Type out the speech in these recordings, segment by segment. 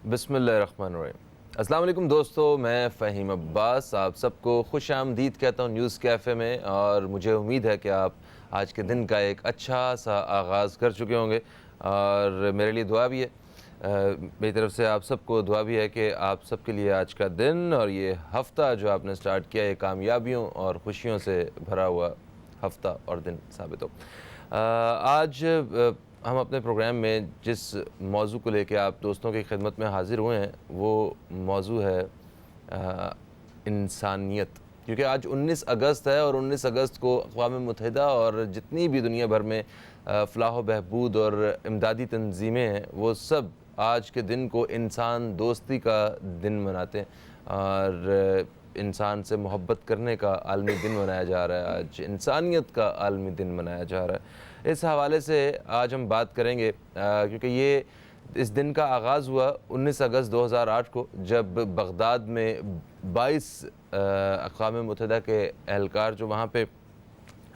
بسم اللہ الرحمن الرحیم۔ السلام علیکم دوستو، میں فہیم عباس آپ سب کو خوش آمدید کہتا ہوں نیوز کیفے میں، اور مجھے امید ہے کہ آپ آج کے دن کا ایک اچھا سا آغاز کر چکے ہوں گے، اور میرے لیے دعا بھی ہے، میری طرف سے آپ سب کو دعا بھی ہے کہ آپ سب کے لیے آج کا دن اور یہ ہفتہ جو آپ نے سٹارٹ کیا، یہ کامیابیوں اور خوشیوں سے بھرا ہوا ہفتہ اور دن ثابت ہو۔ آج ہم اپنے پروگرام میں جس موضوع کو لے کے آپ دوستوں کی خدمت میں حاضر ہوئے ہیں وہ موضوع ہے انسانیت، کیونکہ آج 19 اگست ہے، اور 19 اگست کو اقوام متحدہ اور جتنی بھی دنیا بھر میں فلاح و بہبود اور امدادی تنظیمیں ہیں وہ سب آج کے دن کو انسان دوستی کا دن مناتے ہیں، اور انسان سے محبت کرنے کا عالمی دن منایا جا رہا ہے، آج انسانیت کا عالمی دن منایا جا رہا ہے۔ اس حوالے سے آج ہم بات کریں گے، کیونکہ یہ اس دن کا آغاز ہوا 19 اگست 2008 کو، جب بغداد میں 22 اقوام متحدہ کے اہلکار جو وہاں پہ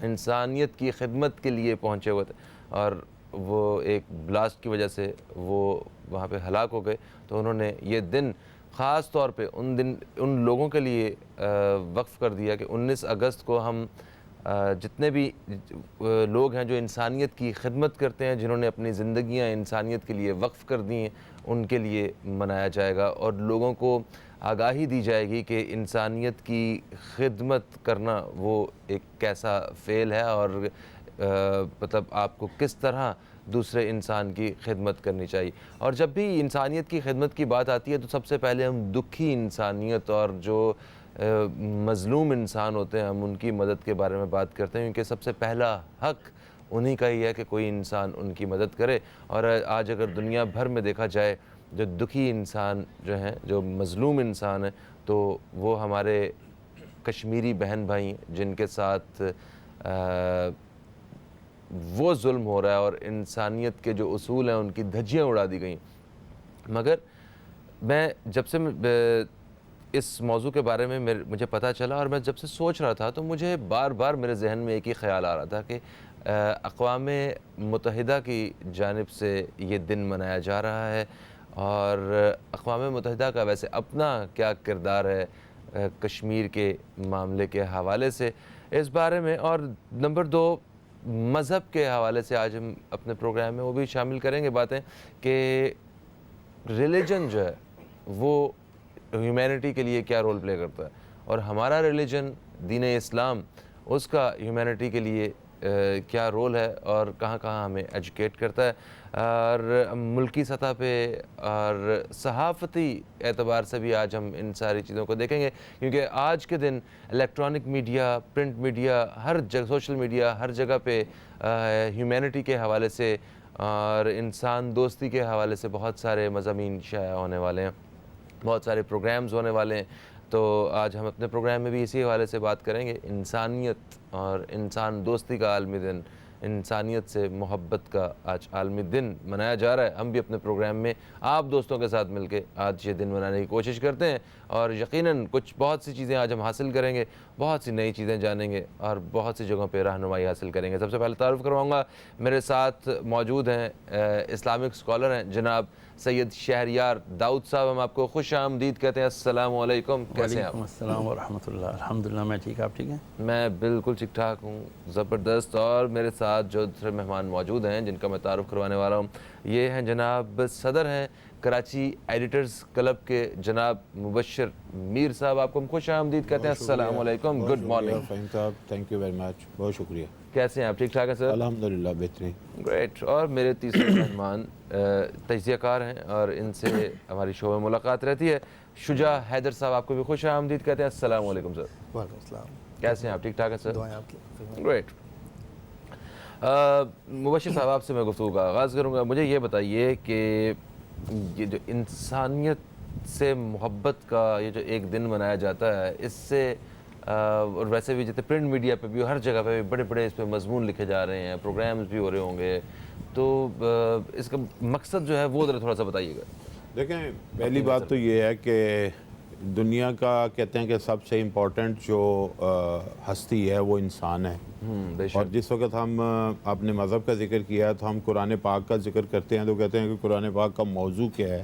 انسانیت کی خدمت کے لیے پہنچے ہوئے تھے، اور وہ ایک بلاسٹ کی وجہ سے وہ وہاں پہ ہلاک ہو گئے، تو انہوں نے یہ دن خاص طور پہ ان لوگوں کے لیے وقف کر دیا کہ 19 اگست کو ہم جتنے بھی لوگ ہیں جو انسانیت کی خدمت کرتے ہیں، جنہوں نے اپنی زندگیاں انسانیت کے لیے وقف کر دی ہیں، ان کے لیے منایا جائے گا، اور لوگوں کو آگاہی دی جائے گی کہ انسانیت کی خدمت کرنا وہ ایک کیسا فعل ہے، اور مطلب آپ کو کس طرح دوسرے انسان کی خدمت کرنی چاہیے۔ اور جب بھی انسانیت کی خدمت کی بات آتی ہے تو سب سے پہلے ہم دکھی انسانیت اور جو مظلوم انسان ہوتے ہیں ہم ان کی مدد کے بارے میں بات کرتے ہیں، کیونکہ سب سے پہلا حق انہی کا ہی ہے کہ کوئی انسان ان کی مدد کرے۔ اور آج اگر دنیا بھر میں دیکھا جائے جو دکھی انسان جو ہیں، جو مظلوم انسان ہیں، تو وہ ہمارے کشمیری بہن بھائی ہیں جن کے ساتھ وہ ظلم ہو رہا ہے اور انسانیت کے جو اصول ہیں ان کی دھجیاں اڑا دی گئیں۔ مگر میں جب سے اس موضوع کے بارے میں مجھے پتہ چلا اور میں جب سے سوچ رہا تھا تو مجھے بار بار میرے ذہن میں ایک ہی خیال آ رہا تھا کہ اقوام متحدہ کی جانب سے یہ دن منایا جا رہا ہے، اور اقوام متحدہ کا ویسے اپنا کیا کردار ہے کشمیر کے معاملے کے حوالے سے، اس بارے میں، اور نمبر 2 مذہب کے حوالے سے آج ہم اپنے پروگرام میں وہ بھی شامل کریں گے باتیں کہ ریلیجن جو ہے وہ ہیومینٹی کے لیے کیا رول پلے کرتا ہے، اور ہمارا ریلیجن دین اسلام اس کا ہیومینٹی کے لیے کیا رول ہے، اور کہاں کہاں ہمیں ایجوکیٹ کرتا ہے، اور ملکی سطح پہ اور صحافتی اعتبار سے بھی آج ہم ان ساری چیزوں کو دیکھیں گے، کیونکہ آج کے دن الیکٹرانک میڈیا، پرنٹ میڈیا، ہر جگہ، سوشل میڈیا، ہر جگہ پہ ہیومینٹی کے حوالے سے اور انسان دوستی کے حوالے سے بہت سارے مضامین شائع ہونے والے ہیں، بہت سارے پروگرامز ہونے والے ہیں۔ تو آج ہم اپنے پروگرام میں بھی اسی حوالے سے بات کریں گے، انسانیت اور انسان دوستی کا عالمی دن، انسانیت سے محبت کا آج عالمی دن منایا جا رہا ہے۔ ہم بھی اپنے پروگرام میں آپ دوستوں کے ساتھ مل کے آج یہ دن منانے کی کوشش کرتے ہیں، اور یقیناً بہت سی چیزیں آج ہم حاصل کریں گے، بہت سی نئی چیزیں جانیں گے، اور بہت سی جگہوں پہ رہنمائی حاصل کریں گے۔ سب سے پہلے تعارف کرواؤں گا، میرے ساتھ موجود ہیں اسلامک اسکالر ہیں جناب سید شہریار داؤد صاحب، ہم آپ کو خوش آمدید کہتے ہیں۔ السلام علیکم، کیسے ہیں آپ؟ وعلیکم السلام ورحمۃ اللہ۔ الحمدللہ میں ٹھیک، آپ ٹھیک ہیں؟ میں بالکل ٹھیک ٹھاک ہوں، زبردست۔ اور میرے ساتھ جو دوسرے مہمان موجود ہیں جن کا میں تعارف کروانے والا ہوں، یہ ہیں جناب صدر ہیں کراچی ایڈیٹرز کلب کے جناب مبشر میر صاحب، آپ کو ہم خوش آمدید کہتے ہیں۔ السلام علیکم، گڈ مارننگ۔ فہیم صاحب، تھینک یو ویری مچ، بہت شکریہ۔ کیسے ہیں آپ؟ ٹھیک ٹھاک ہیں سر؟ الحمدللہ بہترین۔ گریٹ۔ اور میرے تیسرے مہمان تجزیہ کار ہیں اور ان سے ہماری شو میں ملاقات رہتی ہے، شجاع حیدر صاحب، آپ کو بھی خوش آمدید کہتے ہیں۔ السلام علیکم سر۔ وعلیکم السلام۔ کیسے ہیں آپ؟ ٹھیک ٹھاک ہیں سر؟ دعائیں آپ کی۔ گریٹ۔ مبشر صاحب، آپ سے میں گفتگو کا آغاز کروں گا۔ مجھے یہ بتائیے کہ یہ جو انسانیت سے محبت کا یہ جو ایک دن منایا جاتا ہے، اس سے اور ویسے بھی جتنے پرنٹ میڈیا پہ بھی ہر جگہ پہ بھی بڑے بڑے اس پہ مضمون لکھے جا رہے ہیں، پروگرامز بھی ہو رہے ہوں گے، تو اس کا مقصد جو ہے وہ ذرا تھوڑا سا بتائیے گا۔ دیکھیں، پہلی بات تو یہ ہے کہ دنیا کا کہتے ہیں کہ سب سے امپورٹنٹ جو ہستی ہے وہ انسان ہے، بے اور شک۔ جس وقت ہم اپنے مذہب کا ذکر کیا تو ہم قرآن پاک کا ذکر کرتے ہیں تو کہتے ہیں کہ قرآن پاک کا موضوع کیا ہے،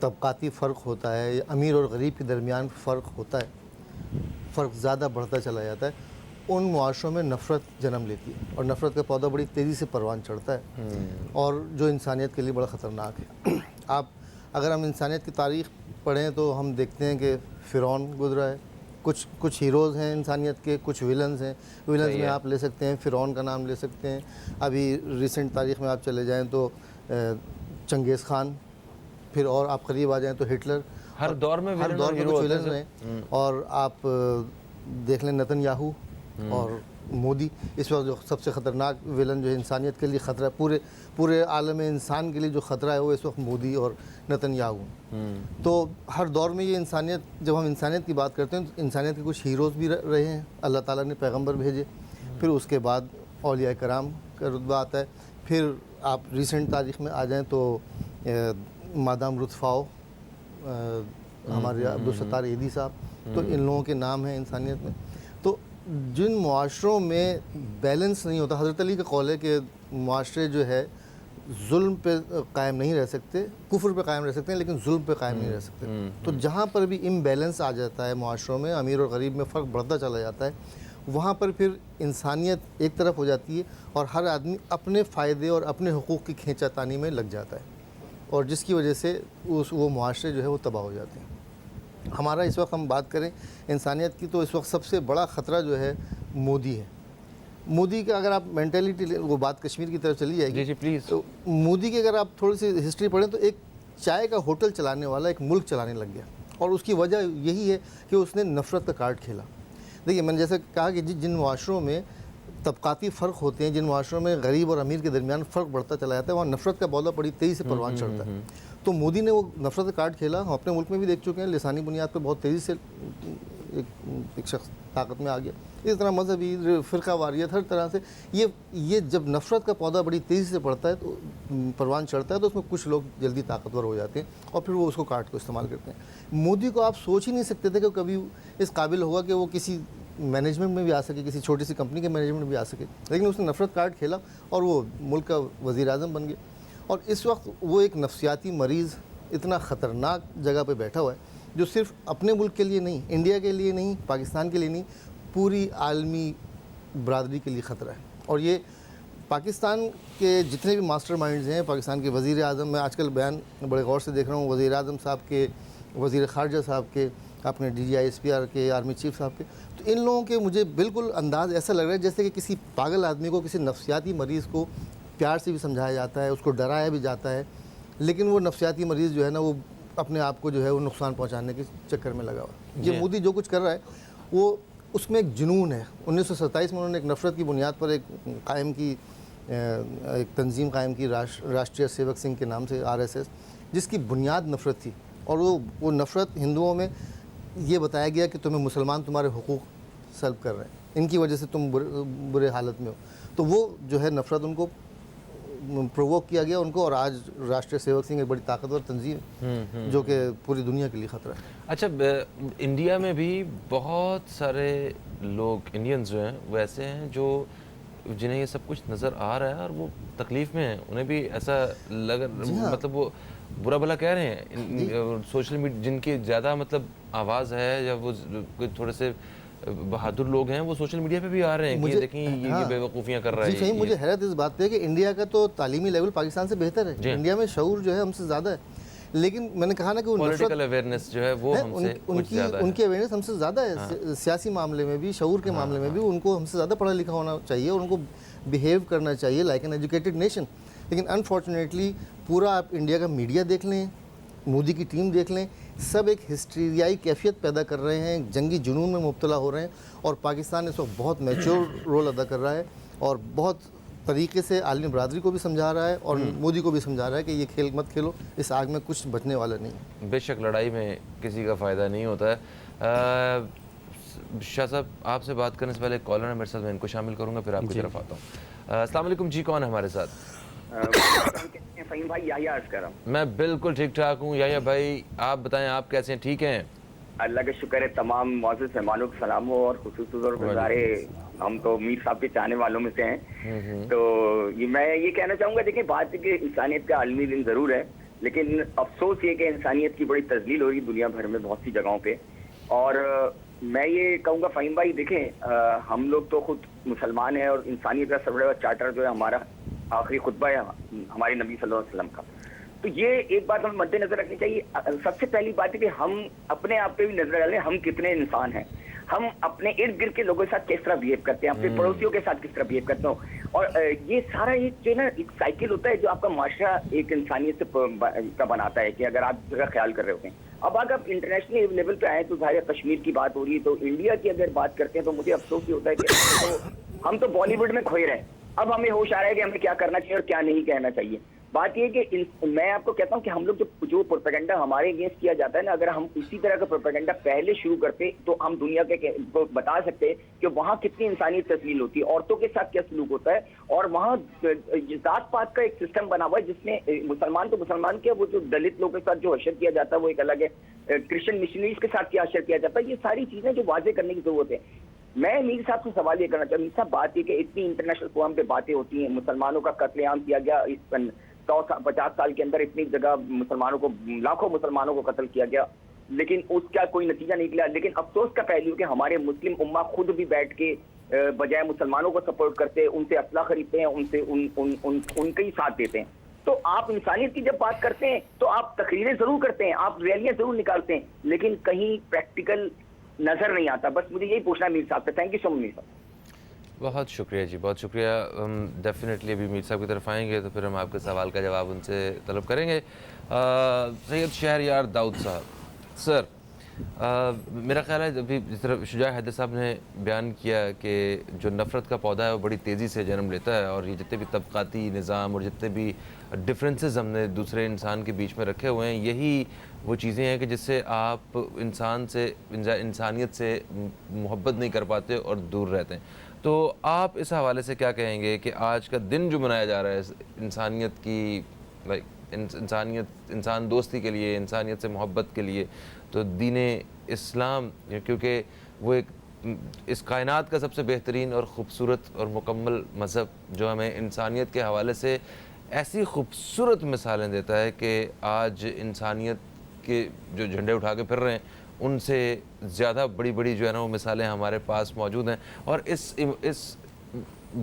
طبقاتی فرق ہوتا ہے یا امیر اور غریب کے درمیان فرق ہوتا ہے، فرق زیادہ بڑھتا چلا جاتا ہے، ان معاشروں میں نفرت جنم لیتی ہے، اور نفرت کا پودا بڑی تیزی سے پروان چڑھتا ہے، اور جو انسانیت کے لیے بڑا خطرناک ہے۔ اگر ہم انسانیت کی تاریخ پڑھیں تو ہم دیکھتے ہیں کہ فرعون گزرا ہے، کچھ ہیروز ہیں انسانیت کے، کچھ ویلنز ہیں۔ ویلنز میں آپ لے سکتے ہیں فرعون کا نام لے سکتے ہیں، ابھی ریسنٹ تاریخ میں آپ چلے جائیں تو چنگیز خان، پھر اور آپ قریب آ جائیں تو ہٹلر، ہر دور میں ہر دور میں کچھ ویلنز ہیں، اور آپ دیکھ لیں نتن یاہو اور مودی، اس وقت جو سب سے خطرناک ویلن جو ہے انسانیت کے لیے خطرہ ہے، پورے عالم انسان کے لیے جو خطرہ ہے وہ اس وقت مودی اور نتن یاہو۔ تو ہر دور میں یہ انسانیت، جب ہم انسانیت کی بات کرتے ہیں تو انسانیت کے کچھ ہیروز بھی رہے ہیں، اللہ تعالیٰ نے پیغمبر بھیجے، پھر اس کے بعد اولیاء کرام کا رتبہ آتا ہے، پھر آپ ریسنٹ تاریخ میں آ جائیں تو مادام رتفاؤ، ہمارے عبدالستار ایدھی صاحب، تو ان لوگوں کے نام ہیں انسانیت میں۔ تو جن معاشروں میں بیلنس نہیں ہوتا، حضرت علی کا قول ہے کہ معاشرے جو ہے ظلم پہ قائم نہیں رہ سکتے، کفر پہ قائم رہ سکتے ہیں لیکن ظلم پہ قائم نہیں رہ سکتے۔ تو جہاں پر بھی امبیلنس آ جاتا ہے معاشروں میں، امیر اور غریب میں فرق بڑھتا چلا جاتا ہے، وہاں پر پھر انسانیت ایک طرف ہو جاتی ہے اور ہر آدمی اپنے فائدے اور اپنے حقوق کی کھینچا تانی میں لگ جاتا ہے، اور جس کی وجہ سے وہ معاشرے جو ہے وہ تباہ ہو جاتے ہیں۔ ہمارا اس وقت ہم بات کریں انسانیت کی تو اس وقت سب سے بڑا خطرہ جو ہے مودی ہے۔ مودی کا اگر آپ مینٹیلیٹی، وہ بات کشمیر کی طرف چلی جائے گی، جی پلیز۔ تو مودی کی اگر آپ تھوڑی سی ہسٹری پڑھیں تو ایک چائے کا ہوٹل چلانے والا ایک ملک چلانے لگ گیا، اور اس کی وجہ یہی ہے کہ اس نے نفرت کا کارڈ کھیلا۔ دیکھیے میں نے جیسے کہا کہ جن معاشروں میں طبقاتی فرق ہوتے ہیں، جن معاشروں میں غریب اور امیر کے درمیان فرق بڑھتا چلا جاتا ہے، وہاں نفرت کا پودا بڑی تیزی سے پروان چڑھتا ہے۔ تو مودی نے وہ نفرت کا کارڈ کھیلا، ہم اپنے ملک میں بھی دیکھ چکے ہیں، لسانی بنیاد پہ بہت تیزی سے ایک شخص طاقت میں آ گیا۔ اس طرح مذہبی، فرقہ واریت، ہر طرح سے یہ جب نفرت کا پودا بڑی تیزی سے بڑھتا ہے تو پروان چڑھتا ہے، تو اس میں کچھ لوگ جلدی طاقتور ہو جاتے ہیں اور پھر وہ اس کو کارڈ کو استعمال کرتے ہیں۔ مودی کو آپ سوچ ہی نہیں سکتے تھے کہ کبھی اس قابل ہوگا کہ وہ کسی مینجمنٹ میں بھی آ سکے، کسی چھوٹی سی کمپنی کے مینجمنٹ میں بھی آ سکے، لیکن اس نے نفرت کارڈ کھیلا اور وہ ملک کا وزیر اعظم بن گیا۔ اور اس وقت وہ ایک نفسیاتی مریض اتنا خطرناک جگہ پہ بیٹھا ہوا ہے جو صرف اپنے ملک کے لیے نہیں، انڈیا کے لیے نہیں، پاکستان کے لیے نہیں، پوری عالمی برادری کے لیے خطرہ ہے۔ اور یہ پاکستان کے جتنے بھی ماسٹر مائنڈز ہیں، پاکستان کے وزیر اعظم، میں آج کل بیان بڑے غور سے دیکھ رہا ہوں، وزیر اعظم صاحب کے، وزیر خارجہ صاحب کے، اپنے D G I S P R کے، آرمی چیف صاحب کے، تو ان لوگوں کے مجھے بالکل انداز ایسا لگ رہا ہے جیسے کہ کسی پاگل آدمی کو، کسی نفسیاتی مریض کو پیار سے بھی سمجھایا جاتا ہے، اس کو ڈرایا بھی جاتا ہے، لیکن وہ نفسیاتی مریض جو ہے نا وہ اپنے آپ کو جو ہے وہ نقصان پہنچانے کے چکر میں لگا ہوا ہے۔ یہ مودی جو کچھ کر رہا ہے وہ اس میں ایک جنون ہے۔ 1927 میں انہوں نے ایک نفرت کی بنیاد پر ایک تنظیم قائم کی، راشٹریہ سیوک سنگھ کے نام سے، RSS، جس کی بنیاد نفرت تھی، اور وہ نفرت ہندوؤں میں یہ بتایا گیا کہ تمہیں مسلمان تمہارے حقوق سلب کر رہے ہیں، ان کی وجہ سے تم برے حالت میں ہو، تو وہ جو ہے نفرت ان کو پرووک کیا گیا ان کو، اور آج راشٹریہ سیوک سنگھ ایک بڑی طاقتور تنظیم ہے جو کہ پوری دنیا کے لیے خطرہ ہے۔ اچھا، انڈیا میں بھی بہت سارے لوگ، انڈینز جو ہیں وہ ایسے ہیں جو جنہیں یہ سب کچھ نظر آ رہا ہے اور وہ تکلیف میں ہیں، انہیں بھی ایسا لگ، مطلب وہ برا بھلا کہہ رہے ہیں، سوشل میڈیا جن کی زیادہ مطلب آواز ہے یا وہ تھوڑے سے بہادر لوگ ہیں، وہ سوشل میڈیا پہ بھی آ رہے ہیں کہ دیکھیں یہ بے وقوفیاں کر رہا ہے۔ جی صحیح، مجھے حیرت اس بات پہ ہے کہ انڈیا کا تو تعلیمی لیول پاکستان سے بہتر ہے، انڈیا میں شعور جو ہے ہم سے زیادہ ہے، لیکن میں نے کہا نا کہ وہ پولیٹیکل اویئرنیس جو ہے وہ ہم سے کچھ زیادہ ہے، ان کی اویئرنیس ہم سے زیادہ ہے، سیاسی معاملے میں بھی، شعور کے معاملے میں بھی ان کو ہم سے زیادہ پڑھا لکھا ہونا چاہیے اور ان کو بیہیو کرنا چاہیے لائک این ایجوکیٹڈ نیشن۔ لیکن انفارچونیٹلی پورا آپ انڈیا کا میڈیا دیکھ لیں، مودی کی ٹیم دیکھ لیں، سب ایک ہسٹریائی کیفیت پیدا کر رہے ہیں، جنگی جنون میں مبتلا ہو رہے ہیں، اور پاکستان اس وقت بہت میچور رول ادا کر رہا ہے اور بہت طریقے سے عالمی برادری کو بھی سمجھا رہا ہے اور مودی کو بھی سمجھا رہا ہے کہ یہ کھیل مت کھیلو، اس آگ میں کچھ بچنے والا نہیں ہے۔ بے شک لڑائی میں کسی کا فائدہ نہیں ہوتا ہے۔ شاہ صاحب، آپ سے بات کرنے سے پہلے ایک کالر ہے میرے ساتھ، میں ان کو شامل کروں گا پھر آپ کی طرف آتا ہوں۔ السلام علیکم جی، کون ہے ہمارے ساتھ؟ فہیم بھائی، یحییٰ عرض کر رہا ہوں۔ میں بالکل ٹھیک ٹھاک ہوں یحییٰ بھائی، آپ بتائیں آپ کیسے ہیں؟ ٹھیک ہیں؟ اللہ کا شکر ہے، تمام معزز مہمانوں کو سلام ہو، اور خصوصی طور پر سارے ہم تو میر صاحب کے چاہنے والوں میں سے ہیں۔ تو میں یہ کہنا چاہوں گا، دیکھیں بات کہ انسانیت کا عالمی دن ضرور ہے، لیکن افسوس یہ کہ انسانیت کی بڑی تذلیل ہو رہی ہے دنیا بھر میں بہت سی جگہوں پہ. اور میں یہ کہوں گا فہیم بھائی دیکھیں ہم لوگ تو خود مسلمان ہیں اور انسانیت کا سب سے بڑا چارٹر جو ہے ہمارا آخری خطبہ ہے ہمارے نبی صلی اللہ علیہ وسلم کا. تو یہ ایک بات ہمیں مد نظر رکھنی چاہیے. سب سے پہلی بات ہے کہ ہم اپنے آپ پہ بھی نظر ڈالیں ہم کتنے انسان ہیں, ہم اپنے ارد گرد کے لوگوں کے ساتھ کس طرح بہیو کرتے ہیں, اپنے پڑوسیوں کے ساتھ کس طرح بہیو کرتے ہیں. اور یہ سارا ایک جو ہے نا ایک سائیکل ہوتا ہے جو آپ کا معاشرہ ایک انسانیت سے کا بناتا ہے کہ اگر آپ اس کا خیال کر رہے ہوتے ہیں. اب اگر آپ انٹرنیشنل لیول پہ آئے تو ظاہر کشمیر کی بات ہو رہی ہے, تو انڈیا کی اگر بات کرتے ہیں تو مجھے افسوس یہ ہوتا ہے کہ ہم تو بالی ووڈ میں کھوئے رہے. اب ہمیں ہوش آ رہا ہے کہ ہمیں کیا کرنا چاہیے اور کیا نہیں کہنا چاہیے. بات یہ کہ میں آپ کو کہتا ہوں کہ ہم لوگ جو پروپیگنڈا ہمارے اگینسٹ کیا جاتا ہے نا, اگر ہم اسی طرح کا پروپیگنڈا پہلے شروع کرتے تو ہم دنیا کے بتا سکتے کہ وہاں کتنی انسانی تسلیل ہوتی ہے, عورتوں کے ساتھ کیا سلوک ہوتا ہے, اور وہاں ذات پات کا ایک سسٹم بنا ہوا ہے جس میں مسلمان تو مسلمان کیا, وہ جو دلت لوگوں کے ساتھ جو حشر کیا جاتا ہے وہ ایک الگ ہے, کرسچن مشنریز کے ساتھ کیا حشر کیا جاتا ہے. یہ ساری چیزیں جو واضح کرنے کی ضرورت ہے. میں میر صاحب سے سوال یہ کرنا چاہوں, میر صاحب بات یہ کہ اتنی انٹرنیشنل فورم پہ باتیں ہوتی ہیں, مسلمانوں کا قتل عام کیا گیا, 150 سال کے اندر اتنی جگہ مسلمانوں کو, لاکھوں مسلمانوں کو قتل کیا گیا, لیکن اس کا کوئی نتیجہ نہیں نکلا. لیکن افسوس کا پہلو کہ ہمارے مسلم امہ خود بھی بیٹھ کے بجائے مسلمانوں کو سپورٹ کرتے, ان سے اسلحہ خریدتے ہیں, ان سے ان کا ہی ساتھ دیتے ہیں. تو آپ انسانیت کی جب بات کرتے ہیں تو آپ تقریریں ضرور کرتے ہیں, آپ ریلیاں ضرور نکالتے ہیں, لیکن کہیں پریکٹیکل نظر نہیں آتا. بس مجھے یہی پوچھنا ہے میر صاحب سے. تھینک یو سو مچ میر صاحب. بہت شکریہ جی, بہت شکریہ. ہم ڈیفینیٹلی ابھی میر صاحب کی طرف آئیں گے تو پھر ہم آپ کے سوال کا جواب ان سے طلب کریں گے. سید شہریار داؤد صاحب, سر میرا خیال ہے ابھی جس طرح شجاع حیدر صاحب نے بیان کیا کہ جو نفرت کا پودا ہے وہ بڑی تیزی سے جنم لیتا ہے, اور یہ جتنے بھی طبقاتی نظام اور جتنے بھی ڈفرینسز ہم نے دوسرے انسان کے بیچ میں رکھے ہوئے ہیں, یہی وہ چیزیں ہیں کہ جس سے آپ انسانیت سے محبت نہیں کر پاتے اور دور رہتے ہیں. تو آپ اس حوالے سے کیا کہیں گے کہ آج کا دن جو منایا جا رہا ہے انسانیت کی انسان دوستی کے لیے, انسانیت سے محبت کے لیے, تو دین اسلام کیونکہ وہ ایک اس کائنات کا سب سے بہترین اور خوبصورت اور مکمل مذہب جو ہمیں انسانیت کے حوالے سے ایسی خوبصورت مثالیں دیتا ہے کہ آج انسانیت کے جو جھنڈے اٹھا کے پھر رہے ہیں ان سے زیادہ بڑی بڑی جو ہے نا وہ مثالیں ہمارے پاس موجود ہیں. اور اس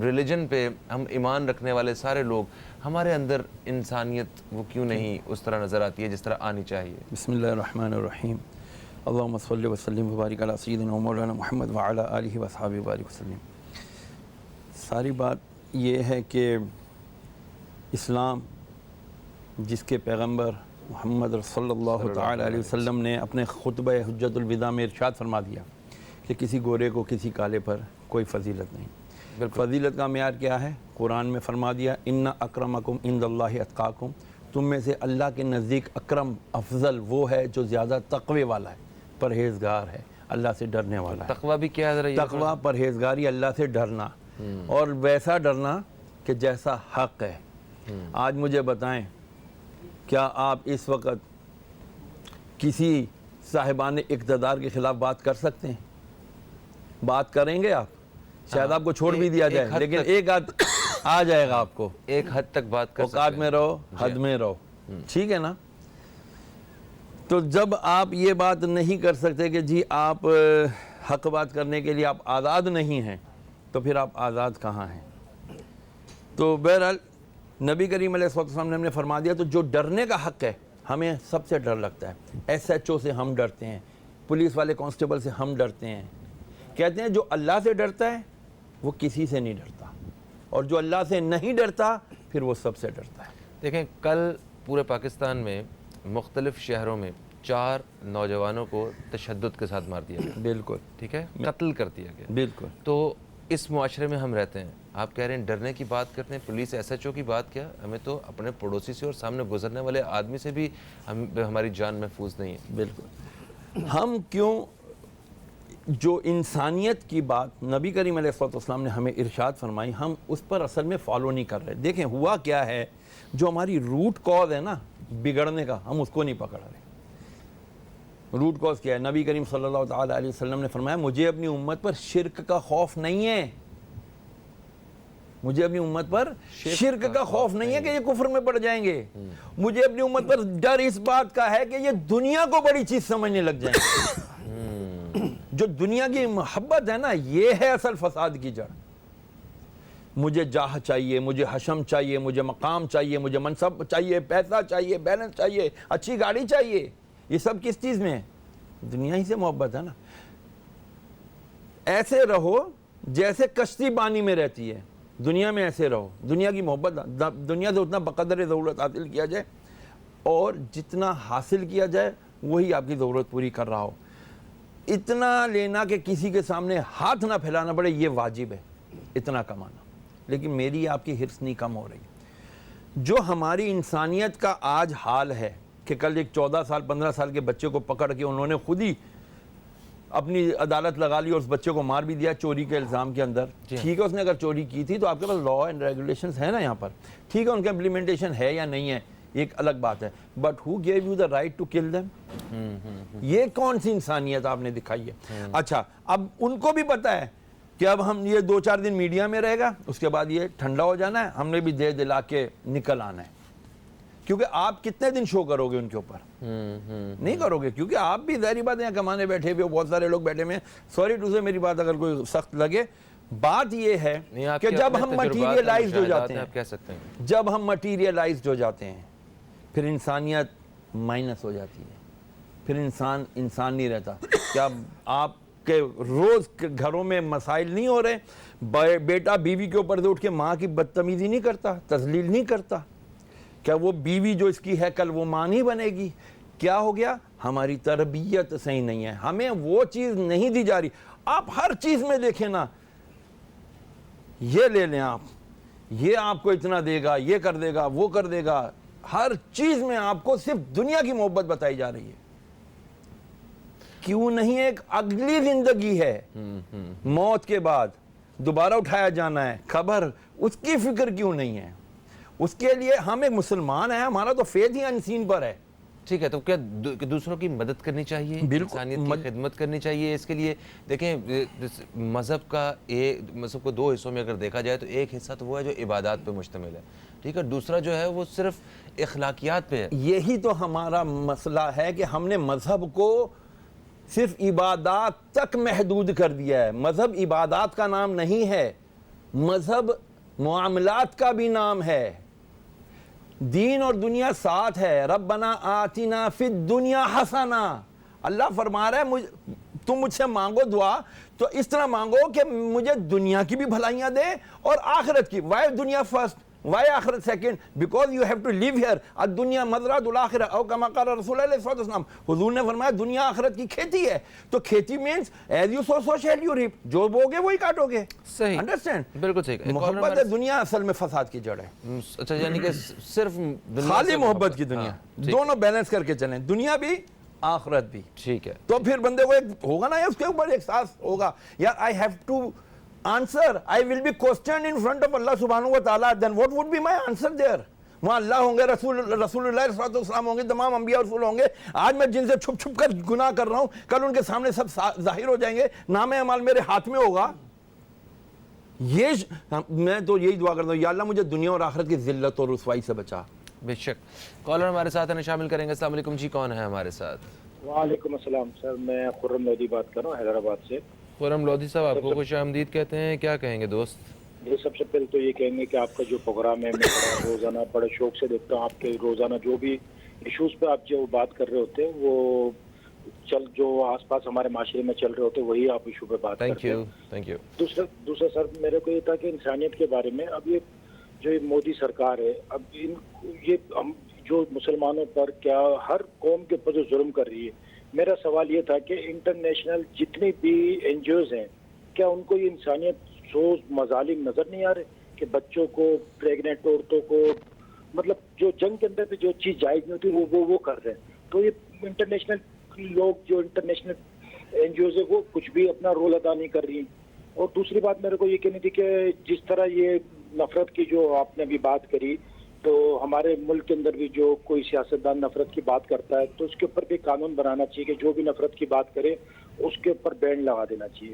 ریلیجن پہ ہم ایمان رکھنے والے سارے لوگ, ہمارے اندر انسانیت وہ کیوں نہیں اس طرح نظر آتی ہے جس طرح آنی چاہیے؟ بسم اللہ الرحمن الرحیم. اللہم صلی وسلم وبارک علی سیدنا و مولانا محمد وعلی آلہ وصحبہ وبارک وسلم. ساری بات یہ ہے کہ اسلام جس کے پیغمبر محمد صلی اللہ تعالی علیہ وسلم نے اپنے خطبہ حجت الوداع میں ارشاد فرما دیا کہ کسی گورے کو کسی کالے پر کوئی فضیلت نہیں. فضیلت کا معیار کیا ہے؟ قرآن میں فرما دیا ان اکرمکم عند اللہ اتقاکم, تم میں سے اللہ کے نزدیک اکرم افضل وہ ہے جو زیادہ تقوی والا ہے, پرہیزگار ہے, اللہ سے ڈرنے والا ہے. تقویٰ بھی کیا ہے؟ تقویٰ پرہیزگاری, اللہ سے ڈرنا, اور ویسا ڈرنا کہ جیسا حق ہے. آج مجھے بتائیں کیا آپ اس وقت کسی صاحبان اقتدار کے خلاف بات کر سکتے ہیں؟ بات کریں گے آپ؟ شاید آپ کو چھوڑ بھی دیا جائے, لیکن ایک آ جائے گا آپ کو. ایک حد تک بات کر سکتے ہیں. اوقات میں رہو, حد میں رہو, ٹھیک ہے نا؟ تو جب آپ یہ بات نہیں کر سکتے کہ جی آپ حق بات کرنے کے لیے آپ آزاد نہیں ہیں, تو پھر آپ آزاد کہاں ہیں؟ تو بہرحال نبی کریم علیہ السلام نے ہم نے فرما دیا, تو جو ڈرنے کا حق ہے ہمیں سب سے ڈر لگتا ہے. ایس ایچ او سے ہم ڈرتے ہیں, پولیس والے کانسٹیبل سے ہم ڈرتے ہیں. کہتے ہیں جو اللہ سے ڈرتا ہے وہ کسی سے نہیں ڈرتا, اور جو اللہ سے نہیں ڈرتا پھر وہ سب سے ڈرتا ہے. دیکھیں کل پورے پاکستان میں مختلف شہروں میں 4 نوجوانوں کو تشدد کے ساتھ مار دیا گیا. بالکل ٹھیک ہے, قتل کر دیا گیا. بالکل. تو اس معاشرے میں ہم رہتے ہیں, آپ کہہ رہے ہیں ڈرنے کی بات کرتے ہیں, پولیس ایس ایچ او کی بات کیا, ہمیں تو اپنے پڑوسی سے اور سامنے گزرنے والے آدمی سے بھی ہماری جان محفوظ نہیں ہے. بالکل. ہم کیوں جو انسانیت کی بات نبی کریم علیہ السلام نے ہمیں ارشاد فرمائی, ہم اس پر اصل میں فالو نہیں کر رہے. دیکھیں ہوا کیا ہے, جو ہماری روٹ کاز ہے نا بگڑنے کا, ہم اس کو نہیں پکڑ رہے. روٹ کاز کیا ہے؟ نبی کریم صلی اللہ تعالی علیہ وسلم نے فرمایا مجھے اپنی امت پر شرک کا خوف نہیں ہے. مجھے اپنی امت پر شرک کا خوف نہیں ہے کہ یہ کفر میں پڑ جائیں گے. مجھے اپنی امت پر ڈر اس بات کا ہے کہ یہ دنیا کو بڑی چیز سمجھنے لگ جائیں گے. جو دنیا کی محبت ہے نا, یہ ہے اصل فساد کی جڑ. مجھے جاہ چاہیے, مجھے حشم چاہیے, مجھے مقام چاہیے, مجھے منصب چاہیے, پیسہ چاہیے, بیلنس چاہیے, اچھی گاڑی چاہیے. یہ سب کس چیز میں ہے؟ دنیا ہی سے محبت ہے نا. ایسے رہو جیسے کشتی پانی میں رہتی ہے, دنیا میں ایسے رہو. دنیا کی محبت, دنیا سے اتنا بقدر ضرورت حاصل کیا جائے, اور جتنا حاصل کیا جائے وہی آپ کی ضرورت پوری کر رہا ہو. اتنا لینا کہ کسی کے سامنے ہاتھ نہ پھیلانا پڑے, یہ واجب ہے, اتنا کمانا. لیکن میری آپ کی حرص نہیں کم ہو رہی. جو ہماری انسانیت کا آج حال ہے کہ کل ایک 14 سال 15 سال کے بچے کو پکڑ کے انہوں نے خود ہی اپنی عدالت لگا لی اور اس بچے کو مار بھی دیا چوری کے الزام کے اندر. ٹھیک ہے, اس نے اگر چوری کی تھی تو آپ کے پاس لا اینڈ ریگولیشنز ہے نا یہاں پر, ٹھیک ہے, ان کا امپلیمنٹیشن ہے یا نہیں ہے ایک الگ بات ہے. But who gave you the right to kill them? یہ کون سی انسانیت آپ نے دکھائی ہے؟ اچھا, اب ان کو بھی پتا ہے کہ اب ہم یہ 2-4 دن میڈیا میں رہے گا, اس کے بعد یہ ٹھنڈا ہو جانا ہے, ہم نے بھی دے دلا کے نکل آنا ہے. کیونکہ آپ کتنے دن شو کرو گے ان کے اوپر؟ نہیں کرو گے, کیونکہ آپ بھی ظاہری بات ہے کمانے بیٹھے ہوئے, بہت سارے لوگ بیٹھے ہوئے. سوری ٹو سے میری بات اگر کوئی سخت لگے, بات یہ ہے کہ جب ہم مٹیریلائزڈ ہو جاتے ہیں, جب ہم مٹیریلائزڈ ہو جاتے ہیں, پھر انسانیت مائنس ہو جاتی ہے, پھر انسان نہیں رہتا. کیا آپ کے روز گھروں میں مسائل نہیں ہو رہے؟ بیٹا بیوی کے اوپر سے اٹھ کے ماں کی بدتمیزی نہیں کرتا, تذلیل نہیں کرتا؟ کیا وہ بیوی جو اس کی ہے کل وہ ماں نہیں بنے گی؟ کیا ہو گیا؟ ہماری تربیت صحیح نہیں ہے, ہمیں وہ چیز نہیں دی جا رہی. آپ ہر چیز میں دیکھیں نا, یہ لے لیں آپ, یہ آپ کو اتنا دے گا, یہ کر دے گا, وہ کر دے گا. ہر چیز میں آپ کو صرف دنیا کی محبت بتائی جا رہی ہے. کیوں نہیں ایک اگلی زندگی ہے, موت کے بعد دوبارہ اٹھایا جانا ہے, خبر اس کی فکر کیوں نہیں ہے؟ اس کے لیے ہم ایک مسلمان ہیں, ہمارا تو فیتھ ہی انسین پر ہے. ٹھیک ہے, تو کیا دوسروں کی مدد کرنی چاہیے, انسانیت کی خدمت کرنی چاہیے؟ اس کے لیے دیکھیں, مذہب کو 2 حصوں میں اگر دیکھا جائے تو ایک حصہ تو وہ ہے جو عبادات پہ مشتمل ہے, ٹھیک ہے, دوسرا جو ہے وہ صرف اخلاقیات پہ ہے. یہی تو ہمارا مسئلہ ہے کہ ہم نے مذہب کو صرف عبادات تک محدود کر دیا ہے. مذہب عبادات کا نام نہیں ہے, مذہب معاملات کا بھی نام ہے. دین اور دنیا ساتھ ہے. ربنا آتنا فی الدنیا حسنہ, اللہ فرما رہا ہے تم مجھ سے مانگو دعا تو اس طرح مانگو کہ مجھے دنیا کی بھی بھلائیاں دے اور آخرت کی. وائی دنیا فرسٹ, وائی آخرت second? Because you have to leave here. الدنیا مزرعۃ الاخرہ او کما قال رسول اللہ صلی اللہ علیہ وسلم. حضور نے فرمایا دنیا آخرت کی کھیتی ہے. تو کھیتی means as you sow so shall you reap, جو بوگے وہی کاٹو گے. صحیح, انڈرسٹینڈ؟ بالکل صحیح. محبت دنیا اصل میں فساد کی جڑ ہے. اچھا, یعنی کہ صرف خالی محبت کی دنیا, دونوں بیلنس کر کے چلیں, دنیا بھی آخرت بھی. ٹھیک ہے, تو پھر بندے کو ایک ہوگا نا, اس کے اوپر احساس ہوگا, یار I have to answer, I will be questioned in front of Allah subhanahu wa ta'ala, then what would be my answer there? وہاں اللہ ہوں گے, رسول اللہ صلی اللہ علیہ وسلم ہوں گے, تمام انبیاء رسول ہوں گے. آج میں جن سے چھپ چھپ کر گناہ کر رہا ہوں, کل ان کے سامنے سب ظاہر ہو جائیں گے, نام اعمال میرے ہاتھ میں ہوگا. میں تو یہی دعا کرتا ہوں, یا اللہ مجھے دنیا اور آخرت کی ذلت اور رسوائی سے بچا. بے شک. کالر ہمارے ساتھ ہیں, شامل کریں گے. السلام علیکم جی, کون ہے ہمارے ساتھ؟ وعلیکم السلام سر, میں خرم لودھی بات کر رہا ہوں حیدرآباد سے. خرم لودھی صاحب, آپ کو خوش آمدید کہتے ہیں, کیا کہیں گے دوست؟ یہ سب سے پہلے تو یہ کہیں گے کہ آپ کا جو پروگرام ہے میں روزانہ بڑے شوق سے دیکھتا ہوں. آپ کے روزانہ جو بھی ایشوز پہ آپ جو بات کر رہے ہوتے ہیں وہ جو آس پاس ہمارے معاشرے میں چل رہے ہوتے ہیں وہی آپ ایشو پہ بات کرتے ہیں. Thank you. دوسرا سر میرے کو یہ تھا کہ انسانیت کے بارے میں, اب یہ جو مودی سرکار ہے, اب یہ جو مسلمانوں پر کیا ہر قوم کے اوپر جو ظلم کر رہی ہے, میرا سوال یہ تھا کہ انٹرنیشنل جتنی بھی این جی اوز ہیں, کیا ان کو یہ انسانیت سوز مظالم نظر نہیں آ رہے کہ بچوں کو, پریگننٹ عورتوں کو, مطلب جو جنگ کے اندر بھی جو چیز جائز نہیں ہوتی وہ کر رہے ہیں. تو یہ انٹرنیشنل لوگ, جو انٹرنیشنل این جی اوز ہیں, وہ کچھ بھی اپنا رول ادا نہیں کر رہی. اور دوسری بات میرے کو یہ کہنی تھی کہ جس طرح یہ نفرت کی جو آپ نے ابھی بات کری, تو ہمارے ملک کے اندر بھی جو کوئی سیاستدان نفرت کی بات کرتا ہے تو اس کے اوپر بھی قانون بنانا چاہیے کہ جو بھی نفرت کی بات کرے اس کے اوپر بین لگا دینا چاہیے.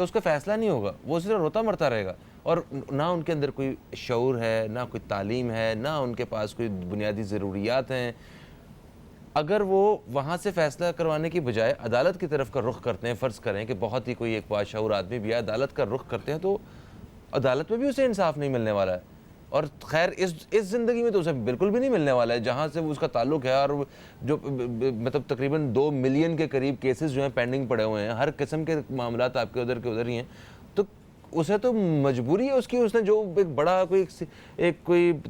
تو اس کا فیصلہ نہیں ہوگا, وہ صرف روتا مرتا رہے گا, اور نہ ان کے اندر کوئی شعور ہے, نہ کوئی تعلیم ہے, نہ ان کے پاس کوئی بنیادی ضروریات ہیں. اگر وہ وہاں سے فیصلہ کروانے کی بجائے عدالت کی طرف کا رخ کرتے ہیں, فرض کریں کہ بہت ہی کوئی ایک باشعور آدمی بھی ہے, عدالت کا رخ کرتے ہیں, تو عدالت میں بھی اسے انصاف نہیں ملنے والا ہے. اور خیر اس زندگی میں تو اسے بالکل بھی نہیں ملنے والا ہے جہاں سے اس کا تعلق ہے. اور جو مطلب تقریباً 2 ملین کے قریب کیسز جو ہیں پینڈنگ پڑے ہوئے ہیں, ہر قسم کے معاملات آپ کے ادھر ہی ہیں, تو اسے تو مجبوری ہے اس کی, اس نے جو ایک بڑا کوئی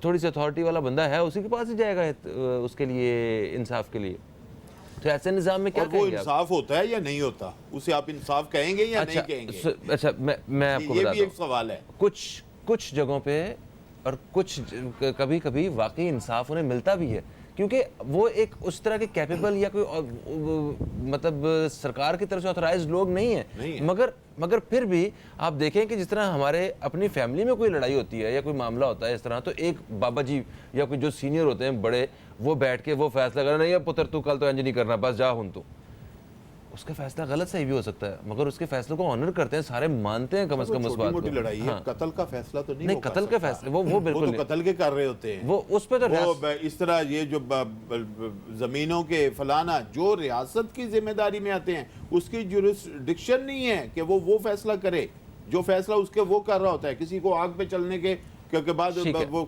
تھوڑی سی اتھارٹی والا بندہ ہے اسی کے پاس ہی جائے گا اس کے لیے انصاف کے لیے. تو ایسے نظام میں کیا کہیں گے؟ وہ انصاف ہوتا ہے یا نہیں ہوتا, اسے آپ انصاف کہیں گے یا نہیں کہیں گے؟ اچھا میں آپ کو یہ بتاتا بھی ہوں, ایک سوال ہے. کچھ جگہوں پہ اور کچھ کبھی واقعی انصاف انہیں ملتا بھی ہے, کیونکہ وہ ایک اس طرح کے کیپیبل یا کوئی مطلب سرکار کی طرف سے آتھورائز لوگ نہیں ہیں. مگر پھر بھی آپ دیکھیں کہ جس طرح ہمارے اپنی فیملی میں کوئی لڑائی ہوتی ہے یا کوئی معاملہ ہوتا ہے اس طرح, تو ایک بابا جی یا کوئی جو سینئر ہوتے ہیں بڑے, وہ بیٹھ کے وہ فیصلہ کرنا, نہیں پتر تو کل تو انج نہیں کرنا, بس جا ہن تو. اس کا فیصلہ غلط صحیح بھی ہو سکتا ہے, مگر اس کے فیصلوں کو آنر کرتے ہیں, سارے مانتے ہیں کم از کم اس بات کو. چھوٹی موٹی لڑائی ہے, قتل کا فیصلہ تو نہیں, قتل کے فیصلے وہ بالکل تو قتل کے کر رہے ہوتے ہیں, وہ اس پہ تو اس طرح یہ جو زمینوں کے فلانا جو ریاست کی ذمہ داری میں آتے ہیں اس کی جورسڈکشن نہیں ہے کہ وہ فیصلہ کرے. جو فیصلہ اس کے وہ کر رہا ہوتا ہے, کسی کو آگ پہ چلنے کے بعد وہ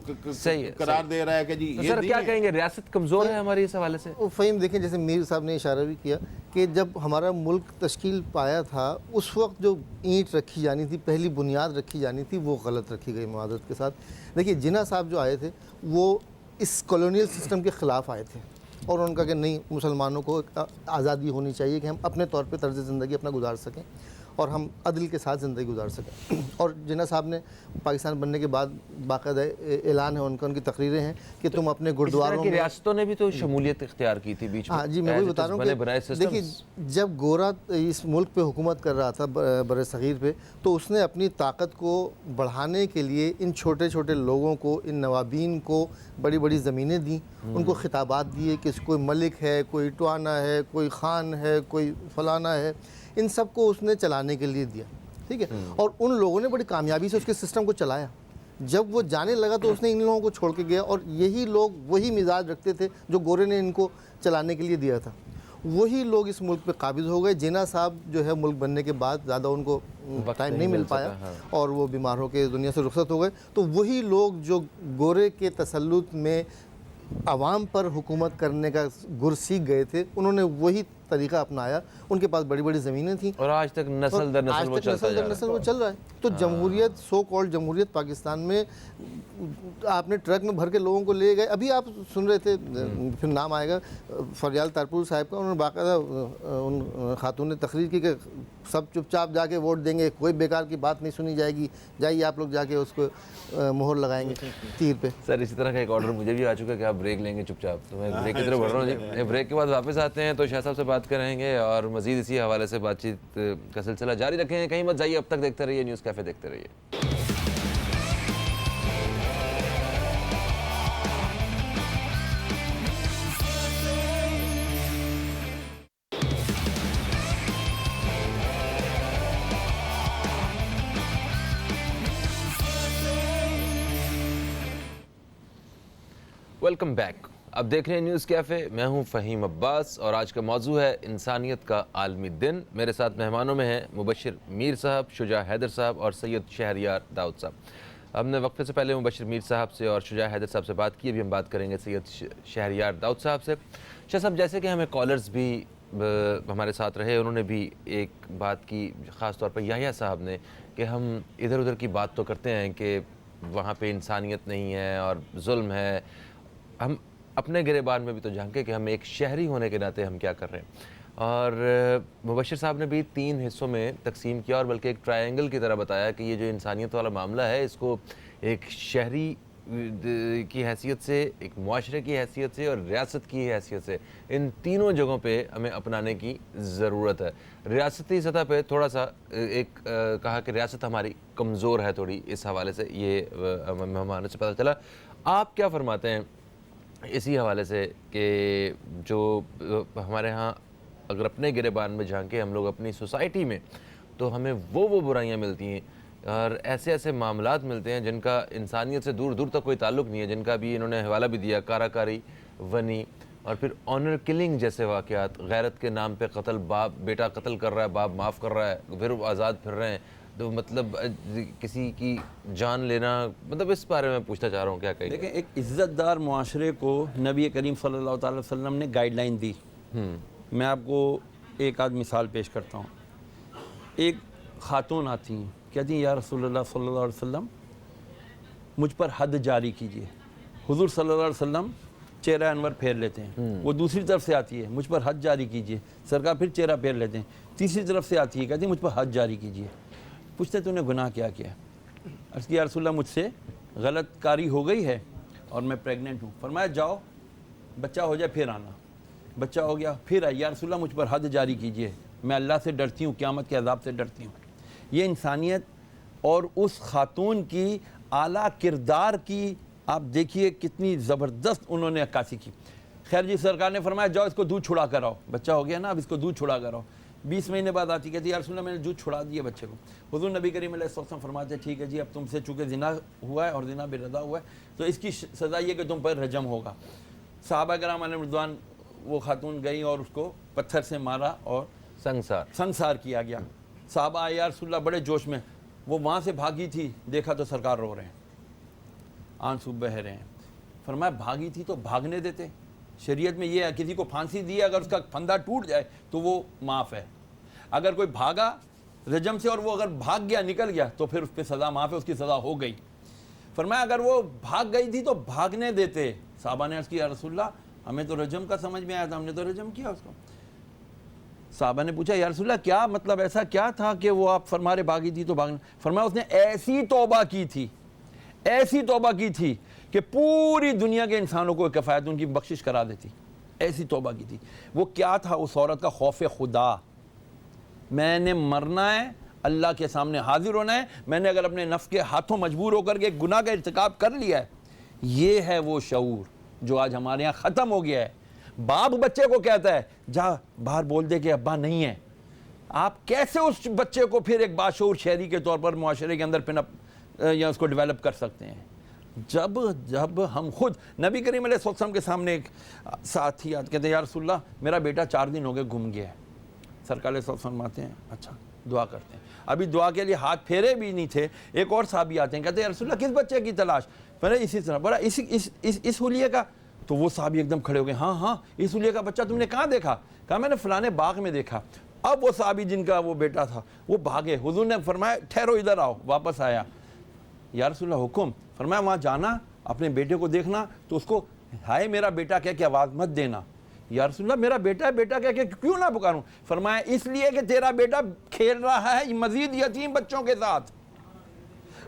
قرار دے رہا ہے کہ جی سر کیا کہیں گے, ریاست کمزور ہے ہماری اس حوالے سے؟ فہیم دیکھیں, جیسے میر صاحب نے اشارہ بھی کیا کہ جب ہمارا ملک تشکیل پایا تھا اس وقت جو اینٹ رکھی جانی تھی, پہلی بنیاد رکھی جانی تھی, وہ غلط رکھی گئی معذرت کے ساتھ. دیکھیے جناح صاحب جو آئے تھے وہ اس کالونیل سسٹم کے خلاف آئے تھے, اور ان کا کہ نہیں, مسلمانوں کو آزادی ہونی چاہیے کہ ہم اپنے طور پہ طرز زندگی اپنا گزار سکیں اور ہم عدل کے ساتھ زندگی گزار سکیں. اور جناح صاحب نے پاکستان بننے کے بعد باقاعدہ اعلان ہے ان کا, ان کی تقریریں ہیں کہ تم اپنے گردواروں میں, ریاستوں نے بھی تو شمولیت اختیار کی تھی بیچ میں. ہاں جی, میں وہی بتا رہا ہوں کہ دیکھیے جب گورا اس ملک پہ حکومت کر رہا تھا بر صغیر پہ, تو اس نے اپنی طاقت کو بڑھانے کے لیے ان چھوٹے چھوٹے لوگوں کو, ان نوابین کو بڑی بڑی زمینیں دیں, ان کو خطابات دیے کہ کوئی ملک ہے, کوئی ٹوانا ہے, کوئی خان ہے, کوئی فلانا ہے, ان سب کو اس نے چلانے کے لیے دیا. ٹھیک ہے, اور ان لوگوں نے بڑی کامیابی سے اس کے سسٹم کو چلایا. جب وہ جانے لگا تو اس نے ان لوگوں کو چھوڑ کے گیا, اور یہی لوگ وہی مزاج رکھتے تھے جو گورے نے ان کو چلانے کے لیے دیا تھا. وہی لوگ اس ملک پہ قابض ہو گئے. جناح صاحب جو ہے ملک بننے کے بعد زیادہ ان کو ٹائم نہیں مل پایا اور وہ بیمار ہو کے دنیا سے رخصت ہو گئے. تو وہی لوگ جو گورے کے تسلط میں عوام پر حکومت کرنے کا گر سیکھ گئے تھے, انہوں نے وہی طریقہ اپنایا. ان کے پاس بڑی بڑی زمینیں تھیں اور آج تک نسل در نسل وہ چل رہا ہے. تو جمہوریت, سو کالڈ جمہوریت پاکستان میں آپ نے ٹرک میں بھر کے لوگوں کو لے گئے. ابھی آپ سن رہے تھے, پھر نام آئے گا فریال تارپور صاحب کا, انہوں نے باقاعدہ ان خاتون نے تقریر کی کہ سب چپ چاپ جا کے ووٹ دیں گے, کوئی بیکار کی بات نہیں سنی جائے گی, جائیے آپ لوگ جا کے اس کو مہر لگائیں گے تیر پہ. سر اسی طرح کا ایک آرڈر مجھے بھی آ چکا ہے کہ آپ بریک لیں گے چپ چاپ, تو میں بریک کی طرف بڑھ رہا ہوں جی. بریک کے بعد واپس آتے ہیں تو شاہ صاحب سے بات کریں گے اور مزید اسی حوالے سے بات چیت کا سلسلہ جاری رکھیں. کہیں مت جائیے, اب تک دیکھتے رہیے نیوز کیفے, دیکھتے رہیے. Welcome back. اب دیکھ رہے ہیں نیوز کیفے, میں ہوں فہیم عباس اور آج کا موضوع ہے انسانیت کا عالمی دن. میرے ساتھ مہمانوں میں ہیں مبشر میر صاحب, شجاع حیدر صاحب اور سید شہریار داؤد صاحب. ہم نے وقفے سے پہلے مبشر میر صاحب سے اور شجاع حیدر صاحب سے بات کی, ابھی ہم بات کریں گے سید شہریار داؤد صاحب سے. شاہ صاحب, جیسے کہ ہمیں کالرز بھی ہمارے ساتھ رہے, انہوں نے بھی ایک بات کی خاص طور پر یحییٰ صاحب نے, کہ ہم ادھر ادھر کی بات تو کرتے ہیں کہ وہاں پہ انسانیت نہیں ہے اور ظلم ہے, ہم اپنے گریبان میں بھی تو جھانکے کہ ہم ایک شہری ہونے کے ناطے ہم کیا کر رہے ہیں. اور مبشر صاحب نے بھی 3 حصوں میں تقسیم کیا اور بلکہ ایک ٹرائنگل کی طرح بتایا کہ یہ جو انسانیت والا معاملہ ہے اس کو ایک شہری کی حیثیت سے, ایک معاشرے کی حیثیت سے اور ریاست کی حیثیت سے, ان تینوں جگہوں پہ ہمیں اپنانے کی ضرورت ہے. ریاستی سطح پہ تھوڑا سا ایک کہا کہ ریاست ہماری کمزور ہے تھوڑی, اس حوالے سے یہ مہمانوں سے پتہ چلا. آپ کیا فرماتے ہیں اسی حوالے سے کہ جو ہمارے ہاں اگر اپنے گریبان میں جھانکے ہم لوگ اپنی سوسائٹی میں تو ہمیں وہ برائیاں ملتی ہیں اور ایسے ایسے معاملات ملتے ہیں جن کا انسانیت سے دور دور تک کوئی تعلق نہیں ہے، جن کا بھی انہوں نے حوالہ بھی دیا، کارا کاری، ونی، اور پھر آنر کلنگ جیسے واقعات، غیرت کے نام پہ قتل، باپ بیٹا قتل کر رہا ہے، باپ معاف کر رہا ہے، پھر وہ آزاد پھر رہے ہیں، تو مطلب کسی کی جان لینا، مطلب اس بارے میں پوچھنا چاہ رہا ہوں کیا کہیں گے؟ دیکھیں، ایک عزت دار معاشرے کو نبی کریم صلی اللہ تعالی وسلم نے گائیڈ لائن دی. میں آپ کو ایک آدھ مثال پیش کرتا ہوں. ایک خاتون آتی ہیں، کہتی ہیں یا رسول اللہ صلی اللہ علیہ وسلم مجھ پر حد جاری کیجیے. حضور صلی اللہ علیہ وسلم چہرہ انور پھیر لیتے ہیں. وہ دوسری طرف سے آتی ہے، مجھ پر حد جاری کیجیے. سرکار پھر چہرہ پھیر لیتے ہیں. تیسری طرف سے آتی ہے، کہتی ہے مجھ پر حد جاری کیجیے. پوچھتے تو نے گناہ کیا کیا؟ عرض کیا یا رسول اللہ مجھ سے غلط کاری ہو گئی ہے اور میں پریگننٹ ہوں. فرمایا جاؤ بچہ ہو جائے پھر آنا. بچہ ہو گیا پھر آئی، یا رسول اللہ مجھ پر حد جاری کیجیے، میں اللہ سے ڈرتی ہوں، قیامت کے عذاب سے ڈرتی ہوں. یہ انسانیت اور اس خاتون کی اعلیٰ کردار کی آپ دیکھیے کتنی زبردست انہوں نے عکاسی کی. خیر جی، سرکار نے فرمایا جاؤ اس کو دودھ چھڑا کر آؤ. بچہ ہو گیا نا، اب اس کو دودھ چھڑا کر آؤ. 20 مہینے بعد آتی، کہتی یا رسول اللہ میں نے دودھ چھڑا دیا بچے کو. حضور نبی کریم علیہ السلام فرماتے ٹھیک ہے جی، اب تم سے چونکہ زنا ہوا ہے اور زنا بے رضا ہوا ہے تو اس کی سزا یہ کہ تم پر رجم ہوگا. صحابہ کرام علیہ رضوان، وہ خاتون گئی اور اس کو پتھر سے مارا اور سنگسار کیا گیا. صحابہ آئے یا رسول اللہ بڑے جوش میں. وہ وہاں سے بھاگی تھی، دیکھا تو سرکار رو رہے ہیں، آنسو بہہ رہے ہیں. فرمایا بھاگی تھی تو بھاگنے دیتے. شریعت میں یہ ہے کسی کو پھانسی دی اگر اس کا پھندا ٹوٹ جائے تو وہ معاف ہے. اگر کوئی بھاگا رجم سے اور وہ اگر بھاگ گیا نکل گیا تو پھر اس پہ سزا معاف ہے، اس کی سزا ہو گئی. فرمایا اگر وہ بھاگ گئی تھی تو بھاگنے دیتے. صحابہ نے عرض کیا یا رسول اللہ ہمیں تو رجم کا سمجھ میں آیا تھا، ہم نے تو رجم کیا اس کو. صحابہ نے پوچھا یا رسول اللہ کیا مطلب ایسا کیا تھا کہ وہ آپ فرما رہے بھاگی تھی تو بھاگنے؟ فرمایا اس نے ایسی توبہ کی تھی، ایسی توبہ کی تھی کہ پوری دنیا کے انسانوں کو کفایت ان کی بخشش کرا دیتی. ایسی توبہ کی تھی. وہ کیا تھا اس عورت کا؟ خوف خدا. میں نے مرنا ہے، اللہ کے سامنے حاضر ہونا ہے. میں نے اگر اپنے نفس کے ہاتھوں مجبور ہو کر کے گناہ کا ارتکاب کر لیا ہے، یہ ہے وہ شعور جو آج ہمارے ہاں ختم ہو گیا ہے. باپ بچے کو کہتا ہے جا باہر بول دے کہ ابا نہیں ہے. آپ کیسے اس بچے کو پھر ایک باشعور شہری کے طور پر معاشرے کے اندر پن اپ یا اس کو ڈیولپ کر سکتے ہیں؟ جب ہم خود نبی کریم علیہ السلام کے سامنے ایک ساتھی آتے کہتے ہیں یا رسول اللہ میرا بیٹا 4 دن ہو گئے گم گیا ہے. سرکار علیہ السلام فرماتے ہیں اچھا دعا کرتے ہیں. ابھی دعا کے لیے ہاتھ پھیرے بھی نہیں تھے، ایک اور صحابی آتے ہیں کہتے ہیں یا رسول اللہ کس بچے کی تلاش؟ پہلے اسی طرح بڑا اس حلیے کا. تو وہ صحابی ایک دم کھڑے ہو گئے، ہاں اس حلیے کا بچہ تم نے کہاں دیکھا؟ کہا میں نے فلانے باغ میں دیکھا. اب وہ صحابی جن کا وہ بیٹا تھا وہ بھاگے. حضور نے فرمایا ٹھہرو ادھر آؤ. واپس آیا، یا رسول اللہ حکم. فرمایا وہاں جانا، اپنے بیٹے کو دیکھنا تو اس کو ہائے میرا بیٹا کہہ کے آواز مت دینا. یا رسول اللہ میرا بیٹا ہے، بیٹا کہہ کے کیوں نہ پکاروں؟ فرمایا اس لیے کہ تیرا بیٹا کھیل رہا ہے مزید یتیم بچوں کے ساتھ.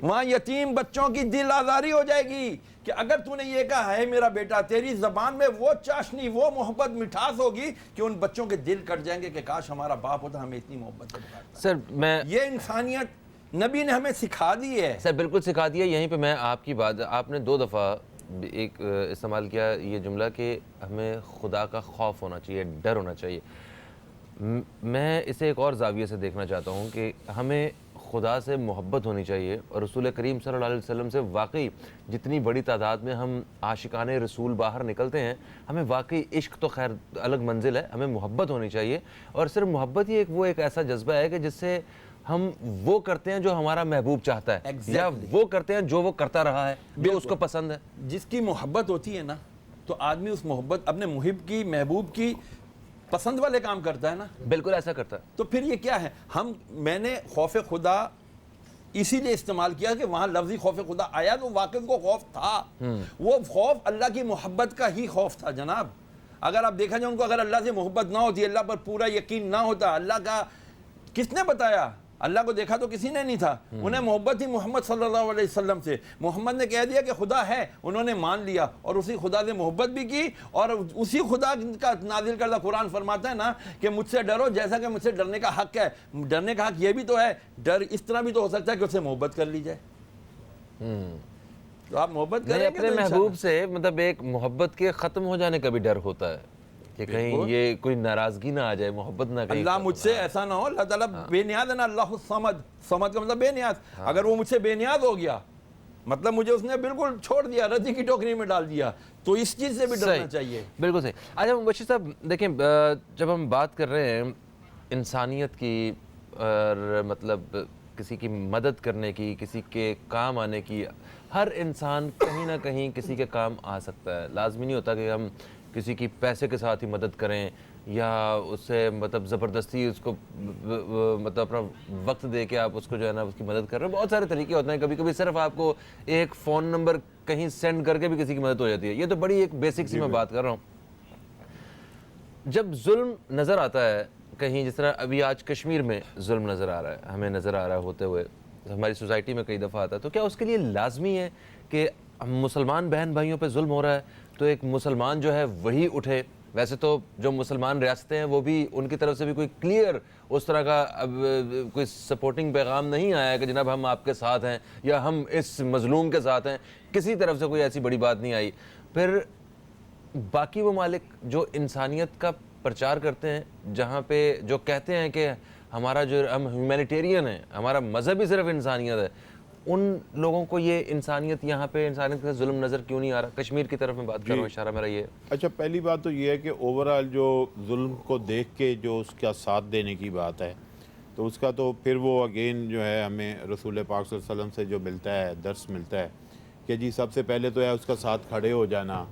وہاں یتیم بچوں کی دل آزاری ہو جائے گی کہ اگر تو نے یہ کہا ہے میرا بیٹا، تیری زبان میں وہ چاشنی، وہ محبت، مٹھاس ہوگی کہ ان بچوں کے دل کٹ جائیں گے کہ کاش ہمارا باپ ہوتا ہمیں اتنی محبت سے پکارتا. سر میں یہ انسانیت نبی نے ہمیں سکھا دی ہے. سر بالکل سکھا دیا. یہیں پہ میں آپ کی بات، آپ نے 2 دفعہ ایک استعمال کیا یہ جملہ کہ ہمیں خدا کا خوف ہونا چاہیے، ڈر ہونا چاہیے. میں اسے ایک اور زاویے سے دیکھنا چاہتا ہوں کہ ہمیں خدا سے محبت ہونی چاہیے اور رسول کریم صلی اللہ علیہ وسلم سے واقعی جتنی بڑی تعداد میں ہم عاشقان رسول باہر نکلتے ہیں، ہمیں واقعی عشق تو خیر الگ منزل ہے، ہمیں محبت ہونی چاہیے. اور صرف محبت ہی ایک ایسا جذبہ ہے کہ جس سے ہم وہ کرتے ہیں جو ہمارا محبوب چاہتا ہے، یا وہ کرتے ہیں جو وہ کرتا رہا ہے، جو اس کو پسند ہے. جس کی محبت ہوتی ہے نا تو آدمی اس محبت اپنے محب کی، محبوب کی پسند والے کام کرتا ہے نا. بالکل ایسا کرتا ہے. تو پھر یہ کیا ہے؟ میں نے خوف خدا اسی لیے استعمال کیا کہ وہاں لفظی خوف خدا آیا تو واقعی کو خوف تھا. وہ خوف اللہ کی محبت کا ہی خوف تھا جناب. اگر آپ دیکھا جائے ان کو اگر اللہ سے محبت نہ ہوتی، اللہ پر پورا یقین نہ ہوتا، اللہ کا کس نے بتایا؟ اللہ کو دیکھا تو کسی نے نہیں تھا. انہیں محبت تھی محمد صلی اللہ علیہ وسلم سے. محمد نے کہہ دیا کہ خدا ہے، انہوں نے مان لیا اور اسی خدا سے محبت بھی کی. اور اسی خدا کا نازل کردہ قرآن فرماتا ہے نا کہ مجھ سے ڈرو جیسا کہ مجھ سے ڈرنے کا حق ہے. ڈرنے کا حق یہ بھی تو ہے، ڈر اس طرح بھی تو ہو سکتا ہے کہ اس سے محبت کر لی جائے. تو آپ محبت کریں اپنے محبوب سے، مطلب ایک محبت کے ختم ہو جانے کا بھی ڈر ہوتا ہے. کہ کہیں یہ کوئی ناراضگی نہ آ جائے, محبت نہ کہیں. اللہ مجھ سے ایسا نہ ہو, اللہ تعالیٰ بے نیاز ہے نا, اللہ الصمد, صمد کا مطلب بے نیاز. اگر وہ مجھ سے بے نیاز ہو گیا مطلب مجھے اس نے بالکل چھوڑ دیا, رضی کی ٹوکری میں ڈال دیا, تو اس چیز سے بھی ڈرنا چاہیے. بالکل صحیح. اچھا مبشر صاحب دیکھیں, جب ہم بات کر رہے ہیں انسانیت کی اور مطلب کسی کی مدد کرنے کی, کسی کے کام آنے کی, ہر انسان کہیں نہ کہیں کسی کے کام آ سکتا ہے. لازمی نہیں ہوتا کہ ہم کسی کی پیسے کے ساتھ ہی مدد کریں یا اس سے مطلب زبردستی اس کو مطلب اپنا وقت دے کے آپ اس کو جو ہے نا اس کی مدد کر رہے ہیں. بہت سارے طریقے ہوتے ہیں. کبھی کبھی صرف آپ کو ایک فون نمبر کہیں سینڈ کر کے بھی کسی کی مدد ہو جاتی ہے. یہ تو بڑی ایک بیسک سی میں بات کر رہا ہوں. جب ظلم نظر آتا ہے کہیں, جس طرح ابھی آج کشمیر میں ظلم نظر آ رہا ہے, ہمیں نظر آ رہا ہے ہوتے ہوئے, ہماری سوسائٹی میں کئی دفعہ آتا ہے, تو کیا اس کے لیے لازمی ہے کہ مسلمان بہن بھائیوں پہ ظلم ہو رہا ہے تو ایک مسلمان جو ہے وہی اٹھے؟ ویسے تو جو مسلمان ریاستیں ہیں وہ بھی, ان کی طرف سے بھی کوئی کلیئر اس طرح کا اب کوئی سپورٹنگ پیغام نہیں آیا ہے کہ جناب ہم آپ کے ساتھ ہیں یا ہم اس مظلوم کے ساتھ ہیں. کسی طرف سے کوئی ایسی بڑی بات نہیں آئی. پھر باقی ممالک جو انسانیت کا پرچار کرتے ہیں, جہاں پہ جو کہتے ہیں کہ ہمارا جو ہم ہیومینیٹیرین ہیں, ہمارا مذہب ہی صرف انسانیت ہے, ان لوگوں کو یہ انسانیت یہاں پہ انسانیت کا ظلم نظر کیوں نہیں آ رہا؟ کشمیر کی طرف میں بات کر رہا ہوں, اشارہ میرا یہ. اچھا, پہلی بات تو یہ ہے کہ اوورآل جو ظلم کو دیکھ کے جو اس کا ساتھ دینے کی بات ہے, تو اس کا تو پھر وہ اگین جو ہے ہمیں رسول پاک صلی اللہ علیہ وسلم سے جو ملتا ہے, درس ملتا ہے کہ جی سب سے پہلے تو ہے اس کا ساتھ کھڑے ہو جانا.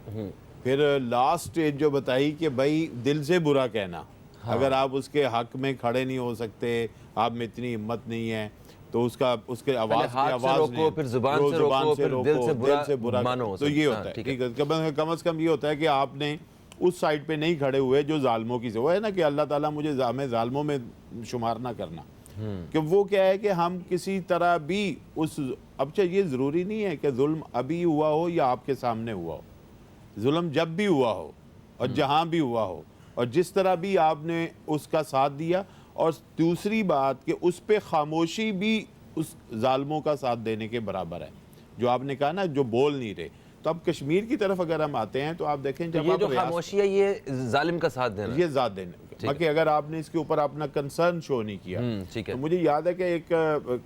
پھر لاسٹ اسٹیج جو بتائی کہ بھائی دل سے برا کہنا. اگر آپ اس کے حق میں کھڑے نہیں ہو سکتے, آپ میں اتنی ہمت نہیں ہے, تو اس کے آواز روکو, پھر زبان سے روکو, پھر دل سے برا مانو. تو یہ ہوتا ہے, کم از کم یہ ہوتا ہے کہ آپ نے اس سائڈ پہ نہیں کھڑے ہوئے جو ظالموں کی سے. وہ ہے نا کہ اللہ تعالیٰ مجھے ہمیں ظالموں میں شمار نہ کرنا, کہ وہ کیا ہے کہ ہم کسی طرح بھی اس, اب یہ ضروری نہیں ہے کہ ظلم ابھی ہوا ہو یا آپ کے سامنے ہوا ہو. ظلم جب بھی ہوا ہو اور جہاں بھی ہوا ہو اور جس طرح بھی آپ نے اس کا ساتھ دیا, اور دوسری بات کہ اس پہ خاموشی بھی اس ظالموں کا ساتھ دینے کے برابر ہے, جو آپ نے کہا نا جو بول نہیں رہے. تو اب کشمیر کی طرف اگر ہم آتے ہیں تو آپ دیکھیں جب یہ جو خاموشی ہے یہ ظالم کا ساتھ دینا, یہ ذات دینا, باقی اگر آپ نے اس کے اوپر اپنا کنسرن شو نہیں کیا. تو مجھے یاد ہے کہ ایک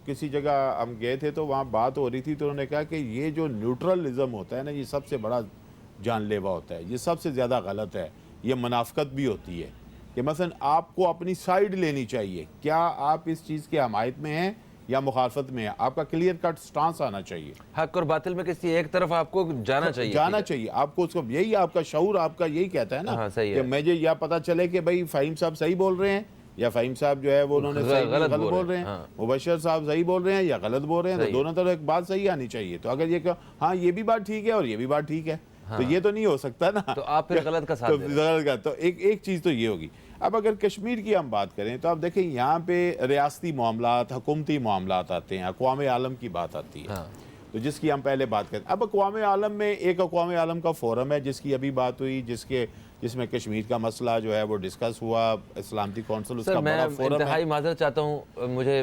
کسی جگہ ہم گئے تھے تو وہاں بات ہو رہی تھی, تو انہوں نے کہا کہ یہ جو نیوٹرلزم ہوتا ہے نا, یہ سب سے بڑا جان لیوا ہوتا ہے, یہ سب سے زیادہ غلط ہے. یہ منافقت بھی ہوتی ہے کہ مثلا آپ کو اپنی سائیڈ لینی چاہیے. کیا آپ اس چیز کی حمایت میں ہیں یا مخالفت میں ہیں؟ آپ کا کلیئر کٹ سٹانس آنا چاہیے. حق اور باطل میں کسی ایک طرف آپ کو جانا چاہیے. آپ کو اس کو یہی آپ کا شعور آپ کا یہی کہتا ہے نا کہ مجھے یا پتہ چلے کہ بھائی فہیم صاحب صحیح بول رہے ہیں یا فہیم صاحب جو ہے وہ انہوں نے غلط بول رہے ہیں, مبشر صاحب صحیح بول رہے ہیں یا غلط بول رہے ہیں. تو دونوں طرف ایک بات صحیح آنی چاہیے. تو اگر یہ کہ ہاں یہ بھی بات ٹھیک ہے اور یہ بھی بات ٹھیک ہے, تو یہ تو نہیں ہو سکتا نا, تو آپ پھر غلط کا ساتھ دیں. تو ایک چیز تو یہ ہوگی. اب اگر کشمیر کی ہم بات کریں تو آپ دیکھیں یہاں پہ ریاستی معاملات, حکومتی معاملات آتے ہیں, اقوام عالم کی بات آتی ہے, تو جس کی ہم پہلے بات کریں. اب اقوام عالم میں ایک اقوام عالم کا فورم ہے جس کی ابھی بات ہوئی, جس میں کشمیر کا مسئلہ جو ہے وہ ڈسکس ہوا, سلامتی کونسل اس کا بڑا فورم ہے. میں انتہائی معذرت چاہتا ہوں, مجھے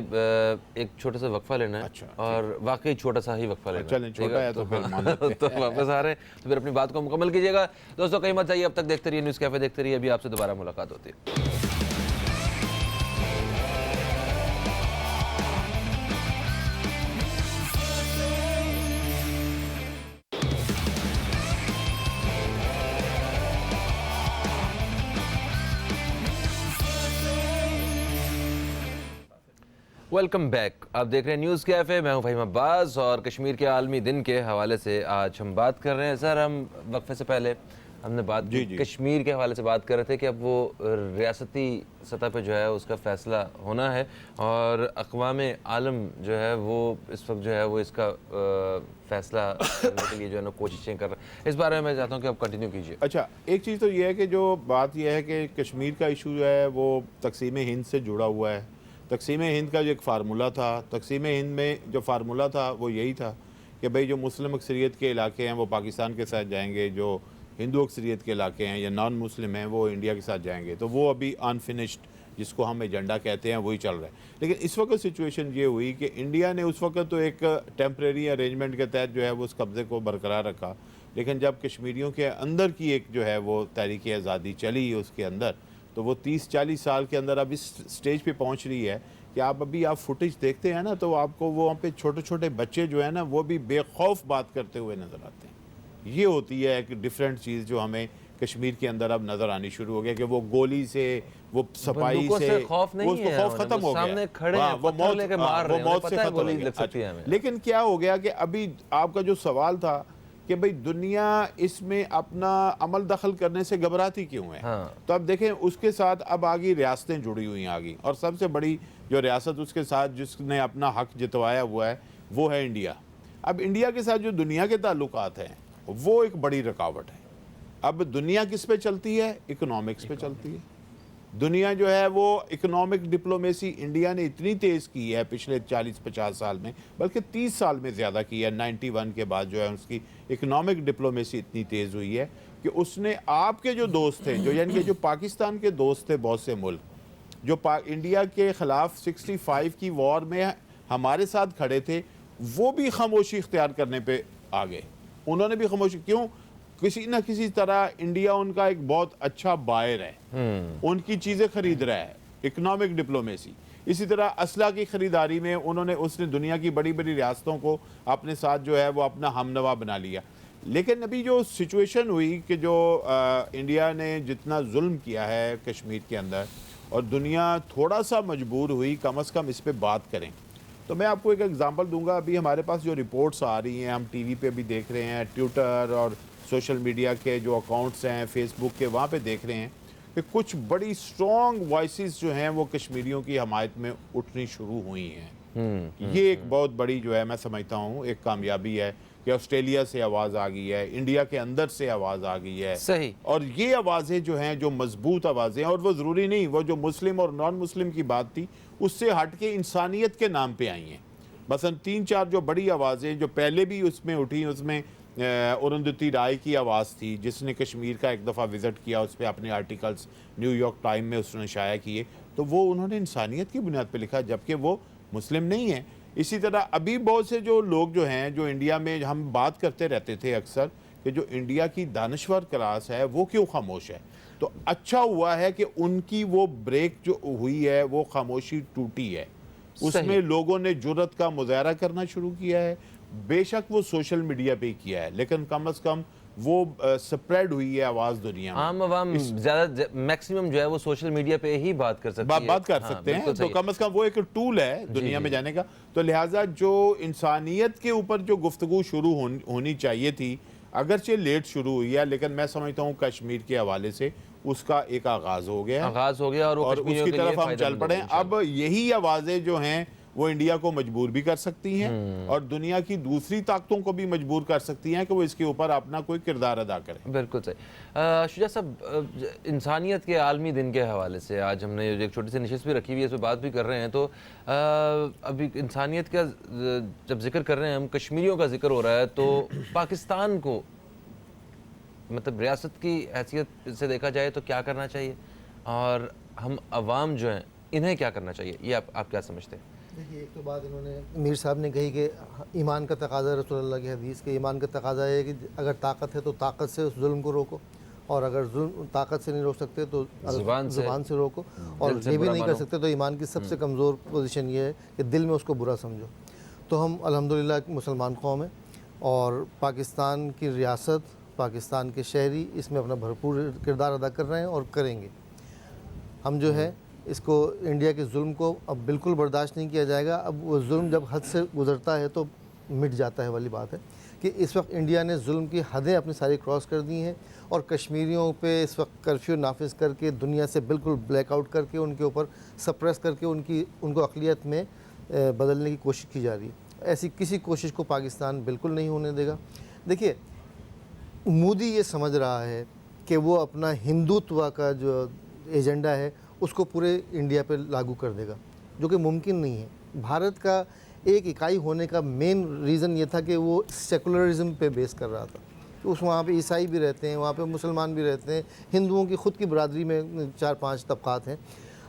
ایک چھوٹا سا وقفہ لینا ہے, اور واقعی چھوٹا سا ہی وقفہ لینا ہے. چلیں چھوٹا ہے تو پھر تو واپس آ رہے ہیں, تو پھر اپنی بات کو مکمل کیجیے گا. دوستوں کہیں مت جائیے, اب تک دیکھتے رہیے نیوز کیفے, دیکھتے رہیے, ابھی آپ سے دوبارہ ملاقات ہوتی ہے. Welcome back. آپ دیکھ رہے ہیں نیوز کیفے, میں ہوں فہیم عباس, اور کشمیر کے عالمی دن کے حوالے سے آج ہم بات کر رہے ہیں. سر ہم وقفے سے پہلے ہم نے بات کی کشمیر کے حوالے سے بات کر رہے تھے کہ اب وہ ریاستی سطح پہ جو ہے اس کا فیصلہ ہونا ہے, اور اقوام عالم جو ہے وہ اس وقت جو ہے وہ اس کا فیصلہ کرنے کے لیے جو ہے نا کوششیں کر رہے ہیں. اس بارے میں چاہتا ہوں کہ آپ کنٹینیو کیجیے. اچھا, ایک چیز تو یہ ہے کہ جو بات یہ ہے کہ کشمیر کا ایشو جو ہے وہ تقسیم ہند سے جڑا ہوا ہے. تقسیم ہند کا جو ایک فارمولہ تھا, تقسیم ہند میں جو فارمولہ تھا وہ یہی تھا کہ بھئی جو مسلم اکثریت کے علاقے ہیں وہ پاکستان کے ساتھ جائیں گے, جو ہندو اکثریت کے علاقے ہیں یا نان مسلم ہیں وہ انڈیا کے ساتھ جائیں گے. تو وہ ابھی انفنشڈ, جس کو ہم ایجنڈا کہتے ہیں, وہی چل رہا ہے. لیکن اس وقت سچویشن یہ ہوئی کہ انڈیا نے اس وقت تو ایک ٹیمپریری ارینجمنٹ کے تحت جو ہے وہ اس قبضے کو برقرار رکھا, لیکن جب کشمیریوں کے اندر کی ایک جو ہے وہ تحریک آزادی چلی اس کے اندر، تو وہ 30-40 سال کے اندر اب اس سٹیج پہ پہنچ رہی ہے کہ آپ فوٹیج دیکھتے ہیں نا، تو آپ کو وہ وہاں پہ چھوٹے چھوٹے بچے جو ہیں نا وہ بھی بے خوف بات کرتے ہوئے نظر آتے ہیں۔ یہ ہوتی ہے ایک ڈیفرنٹ چیز جو ہمیں کشمیر کے اندر اب نظر آنی شروع ہو گیا، کہ وہ گولی سے، وہ صفائی بندوقوں سے خوف نہیں وہ ہے، خوف ختم ہو گیا، سامنے کھڑے ہیں، وہ پتھر لے کے مار رہے ہیں، وہ موت پتہ سے ہے ختم ہو گولی گیا۔ لگ سکتی ہے ہمیں۔ لیکن کیا ہو گیا کہ ابھی آپ کا جو سوال تھا کہ بھئی دنیا اس میں اپنا عمل دخل کرنے سے گھبراتی کیوں ہے، تو اب دیکھیں اس کے ساتھ اب آگئی ریاستیں جڑی ہوئی آگئی، اور سب سے بڑی جو ریاست اس کے ساتھ جس نے اپنا حق جتوایا ہوا ہے وہ ہے انڈیا۔ اب انڈیا کے ساتھ جو دنیا کے تعلقات ہیں وہ ایک بڑی رکاوٹ ہے۔ اب دنیا کس پہ چلتی ہے؟ اکنامکس پہ چلتی ہے۔ دنیا جو ہے وہ اکنامک ڈپلومیسی انڈیا نے اتنی تیز کی ہے پچھلے 40-50 سال میں، بلکہ 30 سال میں زیادہ کی ہے۔ 91 کے بعد جو ہے اس کی اکنامک ڈپلومیسی اتنی تیز ہوئی ہے کہ اس نے آپ کے جو دوست تھے، جو یعنی کہ جو پاکستان کے دوست تھے بہت سے ملک، جو انڈیا کے خلاف 65 کی وار میں ہمارے ساتھ کھڑے تھے، وہ بھی خاموشی اختیار کرنے پہ آ گئے۔ انہوں نے بھی خاموشی، کیوں؟ کسی نہ کسی طرح انڈیا ان کا ایک بہت اچھا بائر ہے، ان کی چیزیں خرید رہا ہے، اکنامک ڈپلومیسی۔ اسی طرح اسلحہ کی خریداری میں اس نے دنیا کی بڑی بڑی ریاستوں کو اپنے ساتھ جو ہے وہ اپنا ہمنوا بنا لیا۔ لیکن ابھی جو سچویشن ہوئی کہ جو انڈیا نے جتنا ظلم کیا ہے کشمیر کے اندر، اور دنیا تھوڑا سا مجبور ہوئی کم از کم اس پہ بات کریں۔ تو میں آپ کو ایک ایگزامپل دوں گا۔ ابھی ہمارے پاس جو رپورٹس آ رہی ہیں، ہم ٹی وی پہ بھی دیکھ رہے ہیں، ٹویٹر اور سوشل میڈیا کے جو اکاؤنٹس ہیں، فیس بک کے، وہاں پہ دیکھ رہے ہیں کہ کچھ بڑی سٹرونگ وائسز جو ہیں وہ کشمیریوں کی حمایت میں اٹھنی شروع ہوئی ہیں۔ یہ ایک بہت بڑی جو ہے میں سمجھتا ہوں ایک کامیابی ہے کہ آسٹریلیا سے آواز آ گئی ہے، انڈیا کے اندر سے آواز آ گئی ہے۔ صحیح۔ اور یہ آوازیں جو ہیں جو مضبوط آوازیں، اور وہ ضروری نہیں وہ جو مسلم اور نان مسلم کی بات تھی اس سے ہٹ کے انسانیت کے نام پہ آئی ہیں۔ مثلا 3-4 جو بڑی آوازیں جو پہلے بھی اس میں اٹھی، اس میں اروندھتی رائے کی آواز تھی جس نے کشمیر کا ایک دفعہ وزٹ کیا، اس پہ اپنے آرٹیکلز نیو یارک ٹائم میں اس نے شائع کیے، تو وہ انہوں نے انسانیت کی بنیاد پہ لکھا جبکہ وہ مسلم نہیں ہیں۔ اسی طرح ابھی بہت سے جو لوگ جو ہیں جو انڈیا میں ہم بات کرتے رہتے تھے اکثر کہ جو انڈیا کی دانشور کلاس ہے وہ کیوں خاموش ہے، تو اچھا ہوا ہے کہ ان کی وہ بریک جو ہوئی ہے وہ خاموشی ٹوٹی ہے، اس میں لوگوں نے جرأت کا مظاہرہ کرنا شروع کیا ہے۔ بے شک وہ سوشل میڈیا پہ کیا ہے لیکن کم از کم وہ سپریڈ ہوئی ہے آواز دنیا میں۔ عام عوام زیادہ میکسیمم جو ہے وہ سوشل میڈیا پہ ہی بات کر سکتی ہے، بات کر سکتے ہیں، تو کم از کم وہ ایک ٹول ہے دنیا میں جانے کا۔ تو لہٰذا جو انسانیت کے اوپر جو گفتگو شروع ہونی چاہیے تھی، اگرچہ لیٹ شروع ہوئی ہے لیکن میں سمجھتا ہوں کشمیر کے حوالے سے اس کا ایک آغاز ہو گیا اور اس کی طرف ہم چل پڑے۔ اب یہی آوازیں جو ہیں وہ انڈیا کو مجبور بھی کر سکتی ہیں اور دنیا کی دوسری طاقتوں کو بھی مجبور کر سکتی ہیں کہ وہ اس کے اوپر اپنا کوئی کردار ادا کریں۔ بالکل صحیح۔ شجاع صاحب، انسانیت کے عالمی دن کے حوالے سے آج ہم نے ایک چھوٹی سی نشست بھی رکھی ہوئی ہے، اس پہ بات بھی کر رہے ہیں، تو ابھی انسانیت کا جب ذکر کر رہے ہیں ہم، کشمیریوں کا ذکر ہو رہا ہے، تو پاکستان کو مطلب ریاست کی حیثیت سے دیکھا جائے تو کیا کرنا چاہیے، اور ہم عوام جو ہیں انہیں کیا کرنا چاہیے، یہ آپ کیا سمجھتے ہیں؟ دیکھیے، ایک تو بات انہوں نے میر صاحب نے کہی کہ ایمان کا تقاضا، رسول اللہ کی حدیث کے ایمان کا تقاضا ہے کہ اگر طاقت ہے تو طاقت سے اس ظلم کو روکو، اور اگر ظلم طاقت سے نہیں روک سکتے تو زبان سے روکو، اور یہ بھی نہیں کر سکتے تو ایمان کی سب سے کمزور پوزیشن یہ ہے کہ دل میں اس کو برا سمجھو۔ تو ہم الحمدللہ ایک مسلمان قوم ہیں اور پاکستان کی ریاست، پاکستان کے شہری اس میں اپنا بھرپور کردار ادا کر رہے ہیں اور کریں گے۔ ہم جو ہے اس کو انڈیا کے ظلم کو اب بالکل برداشت نہیں کیا جائے گا۔ اب وہ ظلم جب حد سے گزرتا ہے تو مٹ جاتا ہے والی بات ہے کہ اس وقت انڈیا نے ظلم کی حدیں اپنی ساری کراس کر دی ہیں، اور کشمیریوں پہ اس وقت کرفیو نافذ کر کے دنیا سے بالکل بلیک آؤٹ کر کے ان کے اوپر سپریس کر کے ان کو اقلیت میں بدلنے کی کوشش کی جا رہی ہے۔ ایسی کسی کوشش کو پاکستان بالکل نہیں ہونے دے گا۔ دیکھیے، مودی یہ سمجھ رہا ہے کہ وہ اپنا ہندوتوا کا جو ایجنڈا ہے اس کو پورے انڈیا پہ لاگو کر دے گا، جو کہ ممکن نہیں ہے۔ بھارت کا ایک اکائی ہونے کا مین ریزن یہ تھا کہ وہ سیکولرزم پہ بیس کر رہا تھا، کہ وہاں پہ عیسائی بھی رہتے ہیں، وہاں پہ مسلمان بھی رہتے ہیں، ہندوؤں کی خود کی برادری میں 4-5 طبقات ہیں۔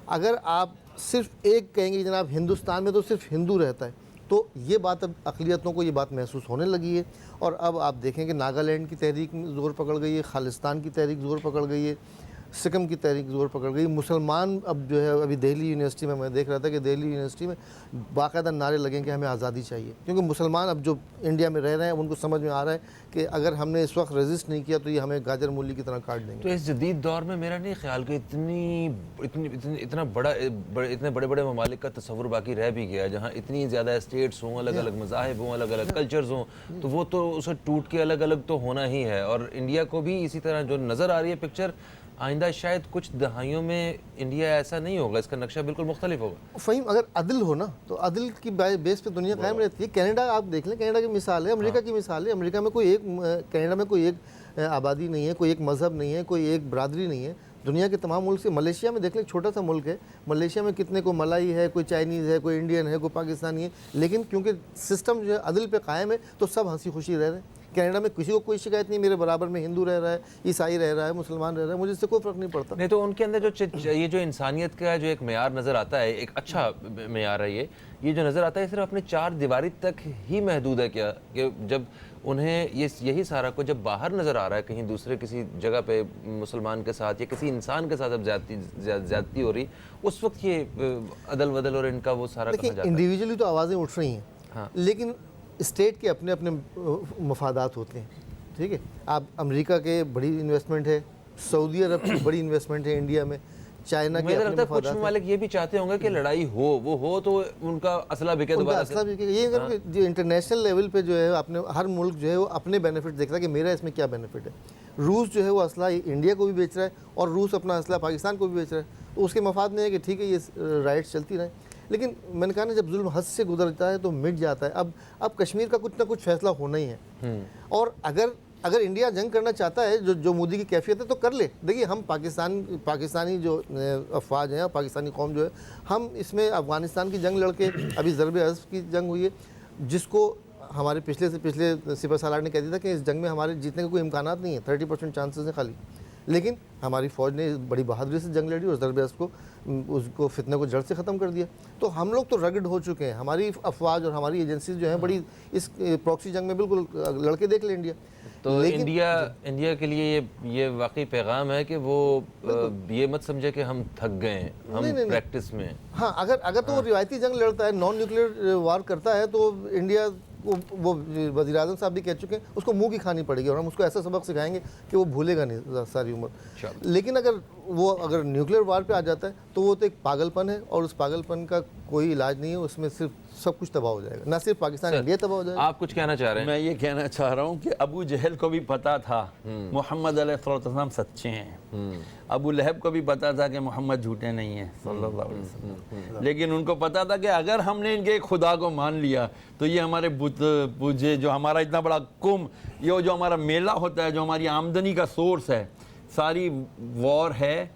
اگر آپ صرف ایک کہیں گے کہ جناب ہندوستان میں تو صرف ہندو رہتا ہے، تو یہ بات اب اقلیتوں کو یہ بات محسوس ہونے لگی ہے، اور اب آپ دیکھیں کہ ناگالینڈ کی تحریک زور پکڑ گئی ہے، خالستان کی تحریک زور پکڑ گئی ہے، سکم کی تحریک زور پکڑ گئی، مسلمان اب جو ہے ابھی دہلی یونیورسٹی میں دیکھ رہا تھا کہ دہلی یونیورسٹی میں باقاعدہ نعرے لگیں کہ ہمیں آزادی چاہیے، کیونکہ مسلمان اب جو انڈیا میں رہ رہے ہیں ان کو سمجھ میں آ رہا ہے کہ اگر ہم نے اس وقت ریزسٹ نہیں کیا تو یہ ہمیں گاجر مولی کی طرح کاٹ دیں گے۔ تو اس جدید دور میں میرا نہیں خیال کہ اتنے بڑے بڑے ممالک کا تصور باقی رہ بھی گیا، جہاں اتنی زیادہ اسٹیٹس ہوں، الگ الگ مذاہب ہوں، الگ الگ کلچرز ہوں، تو وہ تو اسے ٹوٹ کے الگ الگ تو ہونا ہی ہے۔ اور انڈیا کو بھی اسی طرح جو نظر آ رہی ہے پکچر، آئندہ شاید کچھ دہائیوں میں انڈیا ایسا نہیں ہوگا، اس کا نقشہ بالکل مختلف ہوگا۔ فہیم اگر عدل ہو نا تو عدل کی بیس پہ دنیا قائم رہتی ہے۔ کینیڈا آپ دیکھ لیں، کینیڈا کی مثال ہے، امریکہ کی مثال ہے۔ امریکہ میں کینیڈا میں کوئی ایک آبادی نہیں ہے، کوئی ایک مذہب نہیں ہے، کوئی ایک برادری نہیں ہے۔ دنیا کے تمام ملک سے، ملیشیا میں دیکھ لیں، چھوٹا سا ملک ہے، ملیشیا میں کتنے کو ملائی ہے، کوئی چائنیز ہے، کوئی انڈین ہے، کوئی پاکستانی ہے، لیکن کیونکہ سسٹم جو ہے عدل پہ قائم ہے تو سب ہنسی خوشی رہ رہے ہیں۔ کینیڈا میں کسی کو کوئی شکایت نہیں، میرے برابر میں ہندو رہ رہا ہے، عیسائی رہ رہا ہے، مسلمان رہ رہا ہے، مجھے اس سے کوئی فرق نہیں پڑتا۔ نہیں تو ان کے اندر یہ جو انسانیت کا جو ایک معیار نظر آتا ہے، ایک اچھا معیار ہے یہ جو نظر آتا ہے صرف اپنے چار دیواری تک ہی محدود ہے کیا؟ کہ جب انہیں یہی سارا کو جب باہر نظر آ رہا ہے کہیں دوسرے کسی جگہ پہ مسلمان کے ساتھ یا کسی انسان کے ساتھ اب زیادتی ہو رہی، اس وقت یہ عدل ودل اور ان کا وہ سارا کہاں جاتا ہے؟ انڈیویجولی تو آوازیں اٹھ رہی ہیں، لیکن اسٹیٹ کے اپنے اپنے مفادات ہوتے ہیں، ٹھیک ہے۔ آپ امریکہ کے بڑی انویسٹمنٹ ہے، سعودی عرب کی بڑی انویسٹمنٹ ہے انڈیا میں، چائنا کے مجھے اپنے لگتا ہے کچھ مفادات ہیں۔ ممالک یہ بھی چاہتے ہوں گے کہ لڑائی ہو تو ان کا اسلحہ بکے دوبارہ سے۔ یہ کہ جو انٹرنیشنل لیول پہ جو ہے اپنے ہر ملک جو ہے وہ اپنے بینیفٹ دیکھ رہا ہے کہ میرا اس میں کیا بینیفٹ ہے۔ روس جو ہے وہ اسلحہ انڈیا کو بھی بیچ رہا ہے اور روس اپنا اسلحہ پاکستان کو بھی بیچ رہا ہے، تو اس کے مفاد میں ہے کہ ٹھیک ہے یہ رائٹس چلتی رہیں، لیکن میں نے کہا نا جب ظلم حد سے گزرتا ہے تو مٹ جاتا ہے۔ اب کشمیر کا کچھ نہ کچھ فیصلہ ہونا ہی ہے، اور اگر انڈیا جنگ کرنا چاہتا ہے جو مودی کی کیفیت ہے تو کر لے۔ دیکھیے ہم پاکستانی جو افواج ہیں، پاکستانی قوم جو ہے، ہم اس میں افغانستان کی جنگ لڑ کے، ابھی ضرب عزف کی جنگ ہوئی ہے جس کو ہمارے پچھلے سپہ سالار نے کہہ دیا تھا کہ اس جنگ میں ہمارے جیتنے کے کوئی امکانات نہیں ہیں، 30% چانسز ہیں خالی، لیکن ہماری فوج نے بڑی بہادری سے جنگ لڑی اور ضرب عزف اس کو فتنے کو جڑ سے ختم کر دیا۔ تو ہم لوگ تو رگڈ ہو چکے ہیں، ہماری افواج اور ہماری ایجنسیز جو ہیں بڑی اس پراکسی جنگ میں بالکل لڑکے دیکھ لیں انڈیا۔ تو انڈیا کے لیے یہ واقعی پیغام ہے کہ وہ یہ مت سمجھے کہ ہم تھک گئے ہیں، ہم پریکٹس میں ہیں۔ ہاں اگر تو وہ روایتی جنگ لڑتا ہے، نان نیوکلیئر وار کرتا ہے، تو انڈیا وہ وزیر اعظم صاحب بھی کہہ چکے ہیں اس کو منہ کی کھانی پڑے گی، اور ہم اس کو ایسا سبق سکھائیں گے کہ وہ بھولے گا نہیں ساری عمر۔ لیکن اگر نیوکلیئر وار پہ آ جاتا ہے تو وہ تو ایک پاگل پن ہے، اور اس پاگل پن کا کوئی علاج نہیں ہے، اس میں صرف سب کچھ تباہ ہو جائے گا، نہ صرف پاکستان، انڈیا تباہ ہو جائے گا۔ آپ کچھ کہنا چاہ رہے ہیں؟ میں یہ کہنا چاہ رہا ہوں کہ ابو جہل کو بھی پتا تھا محمد علیہ السلام سچے ہیں، ابو لہب کو بھی پتا تھا کہ محمد جھوٹے نہیں ہیں صلی اللہ علیہ وسلم، لیکن ان کو پتا تھا کہ اگر ہم نے ان کے خدا کو مان لیا تو یہ ہمارے بت پوجے، جو ہمارا اتنا بڑا یہ جو ہمارا میلہ ہوتا ہے، جو ہماری آمدنی کا سورس ہے، ساری وار ہے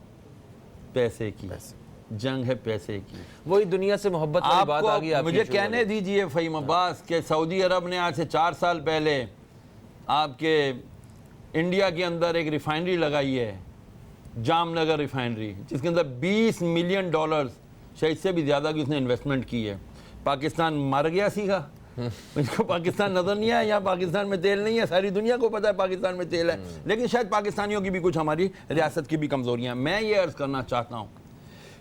پیسے کی، جنگ ہے پیسے کی۔ وہی دنیا سے محبت والی بات آ گئی۔ مجھے کہنے دیجئے فہیم عباس کہ سعودی عرب نے آج سے 4 سال پہلے آپ کے انڈیا کے اندر ایک ریفائنری لگائی ہے، جام نگر ریفائنری، جس کے اندر $20 ملین شاید سے بھی زیادہ کی اس نے انویسٹمنٹ کی ہے۔ پاکستان مر گیا سیکھا، اس کو پاکستان نظر نہیں آیا، یہاں پاکستان میں تیل نہیں ہے، ساری دنیا کو پتا ہے پاکستان میں تیل ہے، لیکن شاید پاکستانیوں کی بھی کچھ، ہماری ریاست کی بھی کمزوریاں ہیں۔ میں یہ عرض کرنا چاہتا ہوں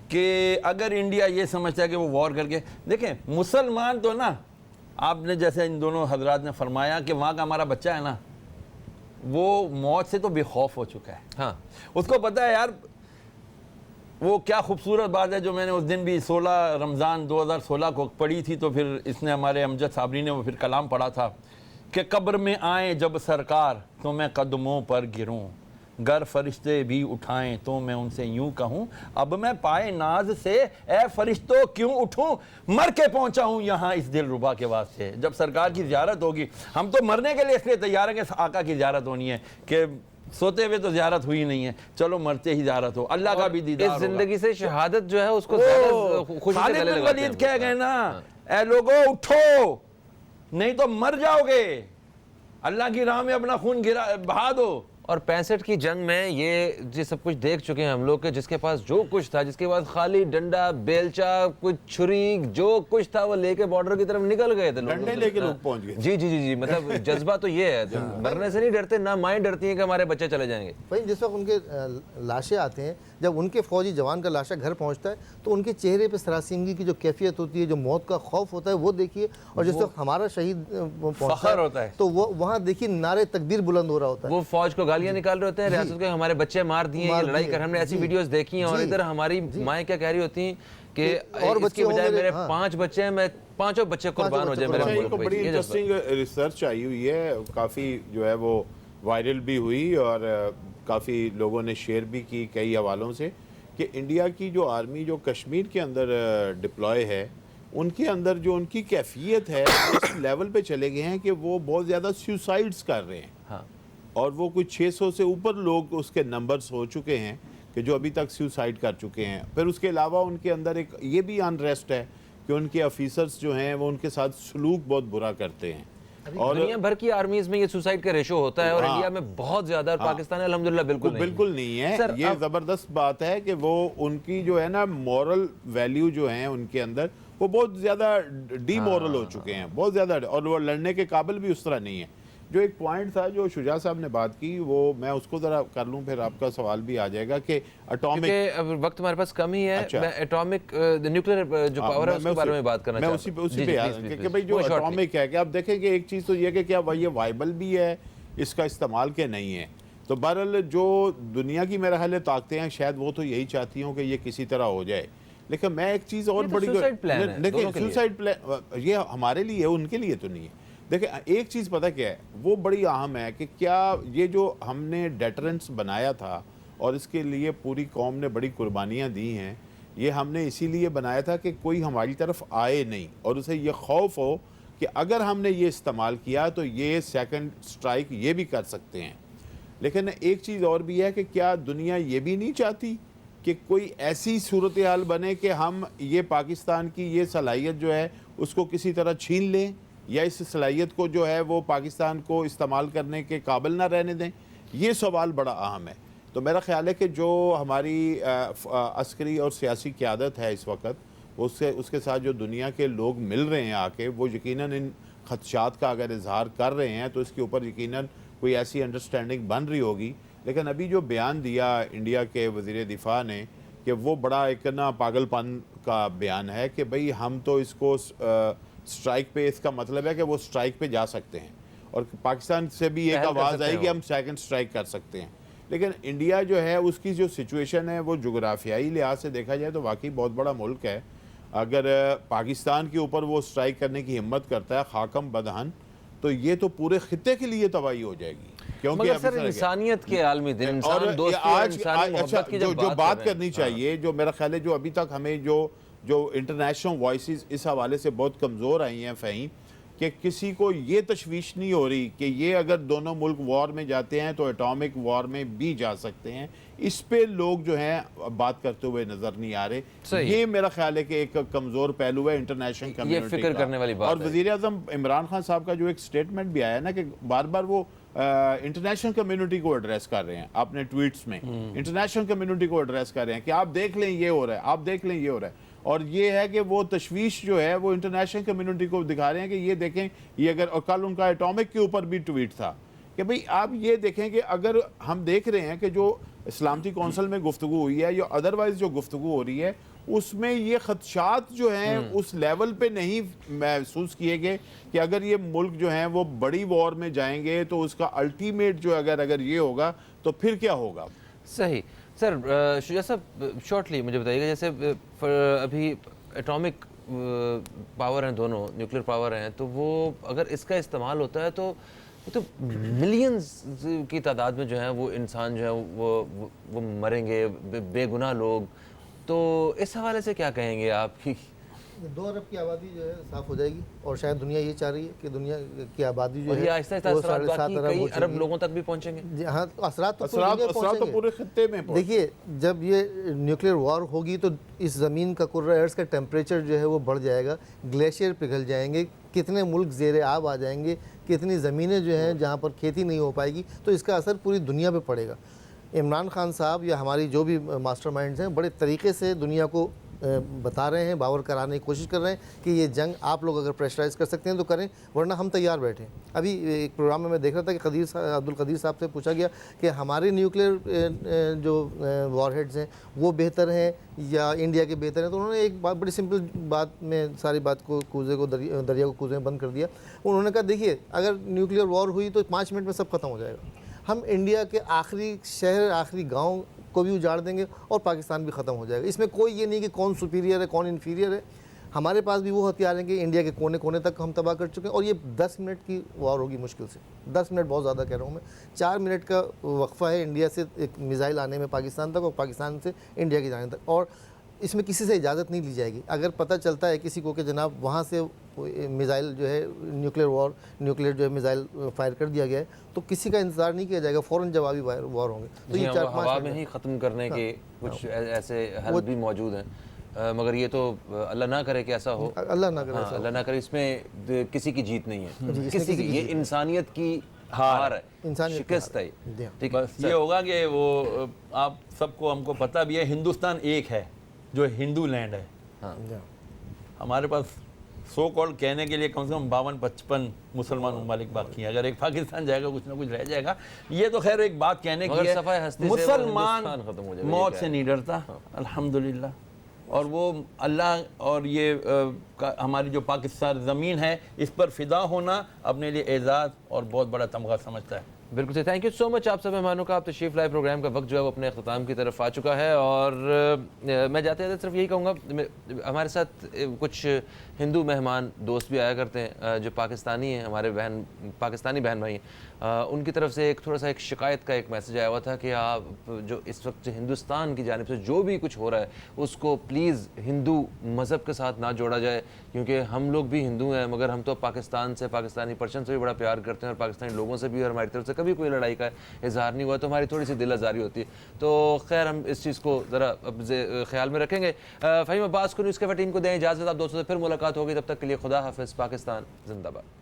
کہ اگر انڈیا یہ سمجھتا ہے کہ وہ وار کر کے، دیکھیں مسلمان تو نا، آپ نے جیسے ان دونوں حضرات نے فرمایا کہ وہاں کا ہمارا بچہ ہے نا، وہ موت سے تو بے خوف ہو چکا ہے۔ ہاں اس کو پتا ہے یار، وہ کیا خوبصورت بات ہے جو میں نے اس دن بھی 16 رمضان 2016 کو پڑھی تھی، تو پھر اس نے ہمارے امجد صابری نے وہ پھر کلام پڑھا تھا کہ قبر میں آئیں جب سرکار تو میں قدموں پر گروں، گر فرشتے بھی اٹھائیں تو میں ان سے یوں کہوں، اب میں پائے ناز سے اے فرشتوں کیوں اٹھوں، مر کے پہنچا ہوں یہاں اس دل ربا کے واسطے۔ جب سرکار کی زیارت ہوگی، ہم تو مرنے کے لیے اس لیے تیار ہیں کہ آقا کی زیارت ہونی ہے، کہ سوتے ہوئے تو زیارت ہوئی نہیں ہے، چلو مرتے ہی زیارت ہو، اللہ کا بھی دیدار ہوگا۔ اس زندگی سے شہادت جو ہے اس کو زیادہ خوشی سے گلے لگاتے ہیں۔ خالد بن ولید کہہ گئے نا، اے لوگو اٹھو نہیں تو مر جاؤ گے، اللہ کی راہ میں اپنا خون بہا دو اور 65 کی جنگ میں یہ سب کچھ دیکھ چکے ہیں ہم لوگ کہ جس کے پاس جو کچھ تھا، جس کے پاس خالی ڈنڈا، بیلچا، کچھ چھری، جو کچھ تھا وہ لے کے بارڈر کی طرف نکل گئے تھے، ڈنڈے لے کے لوگ پہنچ گئے. جی جی جی جی، مطلب جذبہ تو یہ ہے، مرنے سے نہیں ڈرتے، نہ مائیں ڈرتی ہیں کہ ہمارے بچے چلے جائیں گے. بھائی جس وقت ان کے لاشیں آتے ہیں، جب ان کے فوجی جوان کا لاشا گھر پہنچتا ہے تو ان کے چہرے پہ سراسیمگی کی جو کیفیت ہوتی ہے، جو موت کا خوف ہوتا ہے، وہ دیکھیے. اور جس وقت ہمارا شہید فخر ہوتا ہے تو وہ وہاں دیکھیے نعرے تکبیر بلند ہو رہا ہوتا ہے. وہ فوج کو گالیاں نکال رہے ہوتے ہیں، ریاست کے ہمارے بچے مار دیے، یہ لڑائی کر. ہم نے ایسی ویڈیوز دیکھی ہیں، اور ادھر ہماری مائیں کیا کہہ رہی ہوتی ہیں کہ اس کی بجائے میرے 5 بچے ہیں، میں 5 بچے قربان ہو جائے میرے ملک پہ. بڑی انٹرسٹنگ ریسرچ آئی ہوئی ہے، کافی جو ہے وہ وائرل بھی ہوئی اور کافی لوگوں نے شیئر بھی کی کئی حوالوں سے، کہ انڈیا کی جو آرمی جو کشمیر کے اندر ڈپلوائے ہے، ان کے اندر جو ان کی کیفیت ہے اس لیول پہ چلے گئے ہیں کہ وہ بہت زیادہ سیوسائڈز کر رہے ہیں. ہاں، اور وہ کچھ 600 سے اوپر لوگ اس کے نمبرز ہو چکے ہیں کہ جو ابھی تک سیوسائڈ کر چکے ہیں. پھر اس کے علاوہ ان کے اندر ایک یہ بھی انریسٹ ہے کہ ان کے آفیسرز جو ہیں وہ ان کے ساتھ سلوک بہت برا کرتے ہیں. اور دنیا بھر کی آرمیز میں یہ سوسائڈ کا ریشو ہوتا ہے، اور انڈیا میں بہت زیادہ، اور پاکستان الحمدللہ بالکل نہیں ہے. یہ زبردست بات ہے کہ وہ ان کی جو ہے نا مورل ویلیو جو ہیں ان کے اندر وہ بہت زیادہ ڈی مورل ہو چکے ہیں، بہت زیادہ، اور وہ لڑنے کے قابل بھی اس طرح نہیں ہے. جو ایک پوائنٹ تھا جو شجاع صاحب نے بات کی، وہ میں اس کو ذرا کر لوں، پھر آپ کا سوال بھی آ جائے گا کہ اٹامک، کیونکہ وقت ہمارے پاس کم ہی ہے. میں اٹامک نیوکلیئر جو پاور ہے اس کے بارے میں بات کرنا چاہتا ہوں. اسی پہ کہ بھئی جو اٹامک ہے، کہ آپ دیکھیں کہ ایک چیز تو یہ کہ کیا یہ وائبل بھی ہے اس کا استعمال کہ نہیں ہے. تو بہرحال جو دنیا کی میرا خیال ہے طاقتیں ہیں، شاید وہ تو یہی چاہتی ہوں کہ یہ کسی طرح ہو جائے. لیکن میں ایک چیز اور بڑی دیکھیں، سوسائڈ پلان یہ ہمارے لیے ہے، ان کے لیے تو نہیں ہے. دیکھیں ایک چیز پتہ کیا ہے، وہ بڑی اہم ہے کہ کیا یہ جو ہم نے ڈیٹرنس بنایا تھا اور اس کے لیے پوری قوم نے بڑی قربانیاں دی ہیں، یہ ہم نے اسی لیے بنایا تھا کہ کوئی ہماری طرف آئے نہیں، اور اسے یہ خوف ہو کہ اگر ہم نے یہ استعمال کیا تو یہ سیکنڈ سٹرائک یہ بھی کر سکتے ہیں. لیکن ایک چیز اور بھی ہے کہ کیا دنیا یہ بھی نہیں چاہتی کہ کوئی ایسی صورتحال بنے کہ ہم یہ پاکستان کی یہ صلاحیت جو ہے اس کو کسی طرح چھین لیں، یا اس صلاحیت کو جو ہے وہ پاکستان کو استعمال کرنے کے قابل نہ رہنے دیں. یہ سوال بڑا اہم ہے. تو میرا خیال ہے کہ جو ہماری عسکری اور سیاسی قیادت ہے اس وقت، اس کے ساتھ جو دنیا کے لوگ مل رہے ہیں آ کے، وہ یقیناً ان خدشات کا اگر اظہار کر رہے ہیں تو اس کے اوپر یقیناً کوئی ایسی انڈرسٹینڈنگ بن رہی ہوگی. لیکن ابھی جو بیان دیا انڈیا کے وزیر دفاع نے، کہ وہ بڑا ایک نا پاگل پن کا بیان ہے کہ بھئی ہم تو اس کو سٹرائک پہ، اس کا مطلب ہے کہ وہ سٹرائک پہ جا سکتے ہیں، اور پاکستان سے بھی ایک آواز آئی کہ ہم سیکنڈ سٹرائک کر سکتے ہیں. لیکن انڈیا جو ہے اس کی جو سچویشن ہے وہ جغرافیائی لحاظ سے دیکھا جائے تو واقعی بہت بڑا ملک ہے. اگر پاکستان کے اوپر وہ سٹرائک کرنے کی ہمت کرتا ہے خاکم بدہن، تو یہ تو پورے خطے کے لیے تباہی ہو جائے گی. مگر سر انسانیت کے عالمی دن، انسان دوستی اور انسانی محبت کی جو بات کرنی چاہیے، جو میرا خیال ہے جو ابھی تک ہمیں جو انٹرنیشنل وائسز اس حوالے سے بہت کمزور آئی ہیں فہیم، کہ کسی کو یہ تشویش نہیں ہو رہی کہ یہ اگر دونوں ملک وار میں جاتے ہیں تو اٹامک وار میں بھی جا سکتے ہیں. اس پہ لوگ جو ہیں بات کرتے ہوئے نظر نہیں آ رہے. یہ میرا خیال ہے کہ ایک کمزور پہلو ہے انٹرنیشنل کمیونٹی کا. یہ فکر کرنے والی بات ہے. اور وزیر اعظم عمران خان صاحب کا جو ایک سٹیٹمنٹ بھی آیا نا کہ بار بار وہ انٹرنیشنل کمیونٹی کو ایڈریس کر رہے ہیں اپنے ٹویٹس میں، انٹرنیشنل کمیونٹی کو ایڈریس کر رہے ہیں کہ آپ دیکھ لیں یہ ہو رہا ہے، آپ دیکھ لیں یہ ہو رہا ہے. اور یہ ہے کہ وہ تشویش جو ہے وہ انٹرنیشنل کمیونٹی کو دکھا رہے ہیں کہ یہ دیکھیں یہ اگر، اور کل ان کا اٹامک کے اوپر بھی ٹویٹ تھا کہ بھئی آپ یہ دیکھیں کہ اگر ہم دیکھ رہے ہیں کہ جو سلامتی کونسل میں گفتگو ہوئی ہے یا ادروائز جو گفتگو ہو رہی ہے، اس میں یہ خدشات جو ہیں اس لیول پہ نہیں محسوس کیے گئے کہ اگر یہ ملک جو ہیں وہ بڑی وار میں جائیں گے تو اس کا الٹیمیٹ جو اگر یہ ہوگا تو پھر کیا ہوگا. صحیح. سر شجاع صاحب شارٹلی مجھے بتائیے گا، جیسے ابھی اٹامک پاور ہیں دونوں، نیوکلیر پاور ہیں، تو وہ اگر اس کا استعمال ہوتا ہے تو ملینز کی تعداد میں جو ہیں وہ انسان جو ہیں وہ مریں گے، بے گناہ لوگ. تو اس حوالے سے کیا کہیں گے آپ کی؟ 2 ارب کی آبادی جو ہے صاف ہو جائے گی اور شاید دنیا یہ چاہ رہی ہے کہ دنیا کی آبادی جو اور ہے یہ آہستہ آہستہ وہ اثرات 7.5 باقی ارب کئی ہو ارب چکی لوگوں تک بھی پہنچیں گے. جی ہاں اثرات تو پوری دنیا اثرات پہنچیں تو گے. پورے خطے میں پہنچ. دیکھیے جب یہ نیوکلیئر وار ہوگی تو اس زمین کا کرۂ ارض کا ٹیمپریچر جو ہے وہ بڑھ جائے گا, گلیشیئر پگھل جائیں گے, کتنے ملک زیر آب آ جائیں گے, کتنی زمینیں جو ہیں جہاں پر کھیتی نہیں ہو پائے گی, تو اس کا اثر پوری دنیا پہ پڑے گا. عمران خان صاحب یا ہماری جو بھی ماسٹر مائنڈز ہیں بڑے طریقے سے دنیا کو بتا رہے ہیں, باور کرانے کی کوشش کر رہے ہیں کہ یہ جنگ آپ لوگ اگر پریشرائز کر سکتے ہیں تو کریں, ورنہ ہم تیار بیٹھے ہیں. ابھی ایک پروگرام میں دیکھ رہا تھا کہ عبدالقدیر صاحب سے پوچھا گیا کہ ہمارے نیوکلیئر جو وار ہیڈز ہیں وہ بہتر ہیں یا انڈیا کے بہتر ہیں, تو انہوں نے ایک بات بڑی سمپل بات میں ساری بات کو دریا کو کوزے میں بند کر دیا. انہوں نے کہا دیکھیے اگر نیوکلیئر وار ہوئی تو 5 منٹ میں سب ختم ہو جائے گا, ہم انڈیا کے آخری شہر آخری گاؤں کو بھی اجاڑ دیں گے اور پاکستان بھی ختم ہو جائے گا. اس میں کوئی یہ نہیں کہ کون سپیریئر ہے کون انفیریئر ہے, ہمارے پاس بھی وہ ہتھیار ہیں کہ انڈیا کے کونے کونے تک ہم تباہ کر چکے ہیں, اور یہ 10 منٹ کی وار ہوگی مشکل سے, 10 منٹ بہت زیادہ کہہ رہا ہوں میں. 4 منٹ کا وقفہ ہے انڈیا سے ایک میزائل آنے میں پاکستان تک اور پاکستان سے انڈیا کی جانے تک, اور اس میں کسی سے اجازت نہیں لی جائے گی. اگر پتہ چلتا ہے کسی کو کہ جناب وہاں سے میزائل جو ہے نیوکلیئر جو ہے میزائل فائر کر دیا گیا ہے, تو کسی کا انتظار نہیں کیا جائے گا, فوراً جوابی وار ہوں گے. تو یہ 4-5 ہوا میں ہی ختم کرنے کے کچھ ایسے حل بھی موجود ہیں, مگر یہ تو اللہ نہ کرے کہ ایسا ہو, اللہ نہ کرے. اللہ نہ کرے. اس میں کسی کی جیت نہیں ہے, کسی کی, یہ انسانیت کی ہار ہے, شکست ہے. ٹھیک ہے, بس یہ ہوگا کہ وہ آپ سب کو ہم کو پتہ بھی ہے ہندوستان ایک ہے جو ہندو لینڈ ہے. ہمارے پاس سو کال کہنے کے لیے کم سے کم 52-55 مسلمان ممالک باقی ہیں. اگر ایک پاکستان جائے گا کچھ نہ کچھ رہ جائے گا. یہ تو خیر ایک بات کہنے کی ہے, مسلمان موت سے نہیں ڈرتا الحمدللہ, اور وہ اللہ اور یہ ہماری جو پاکستان زمین ہے اس پر فدا ہونا اپنے لیے اعزاز اور بہت بڑا تمغہ سمجھتا ہے. بالکل سے تھینک یو سو مچ آپ سب مہمانوں کا. آپ تشریف لائے, پروگرام کا وقت جو ہے وہ اپنے اختتام کی طرف آ چکا ہے, اور میں جاتے جاتے صرف یہی کہوں گا, ہمارے ساتھ کچھ ہندو مہمان دوست بھی آیا کرتے ہیں جو پاکستانی ہیں, ہمارے پاکستانی بہن بھائی ہیں. ان کی طرف سے ایک تھوڑا سا ایک شکایت کا ایک میسج آیا ہوا تھا کہ آپ جو اس وقت ہندوستان کی جانب سے جو بھی کچھ ہو رہا ہے اس کو پلیز ہندو مذہب کے ساتھ نہ جوڑا جائے, کیونکہ ہم لوگ بھی ہندو ہیں مگر ہم تو پاکستان سے, پاکستانی پرچم سے بھی بڑا پیار کرتے ہیں, اور پاکستانی لوگوں سے بھی, اور ہماری طرف سے کبھی کوئی لڑائی کا اظہار نہیں ہوا تو ہماری تھوڑی سی دل آزاری ہوتی ہے. تو خیر ہم اس چیز کو ذرا خیال میں رکھیں گے. فہیم عباس کو نیوز کیفے ٹیم کو دیں اجازت, آپ دوستوں سے پھر ملاقات ہوگی, تب تک کے لیے خدا حافظ. پاکستان زندہ باد.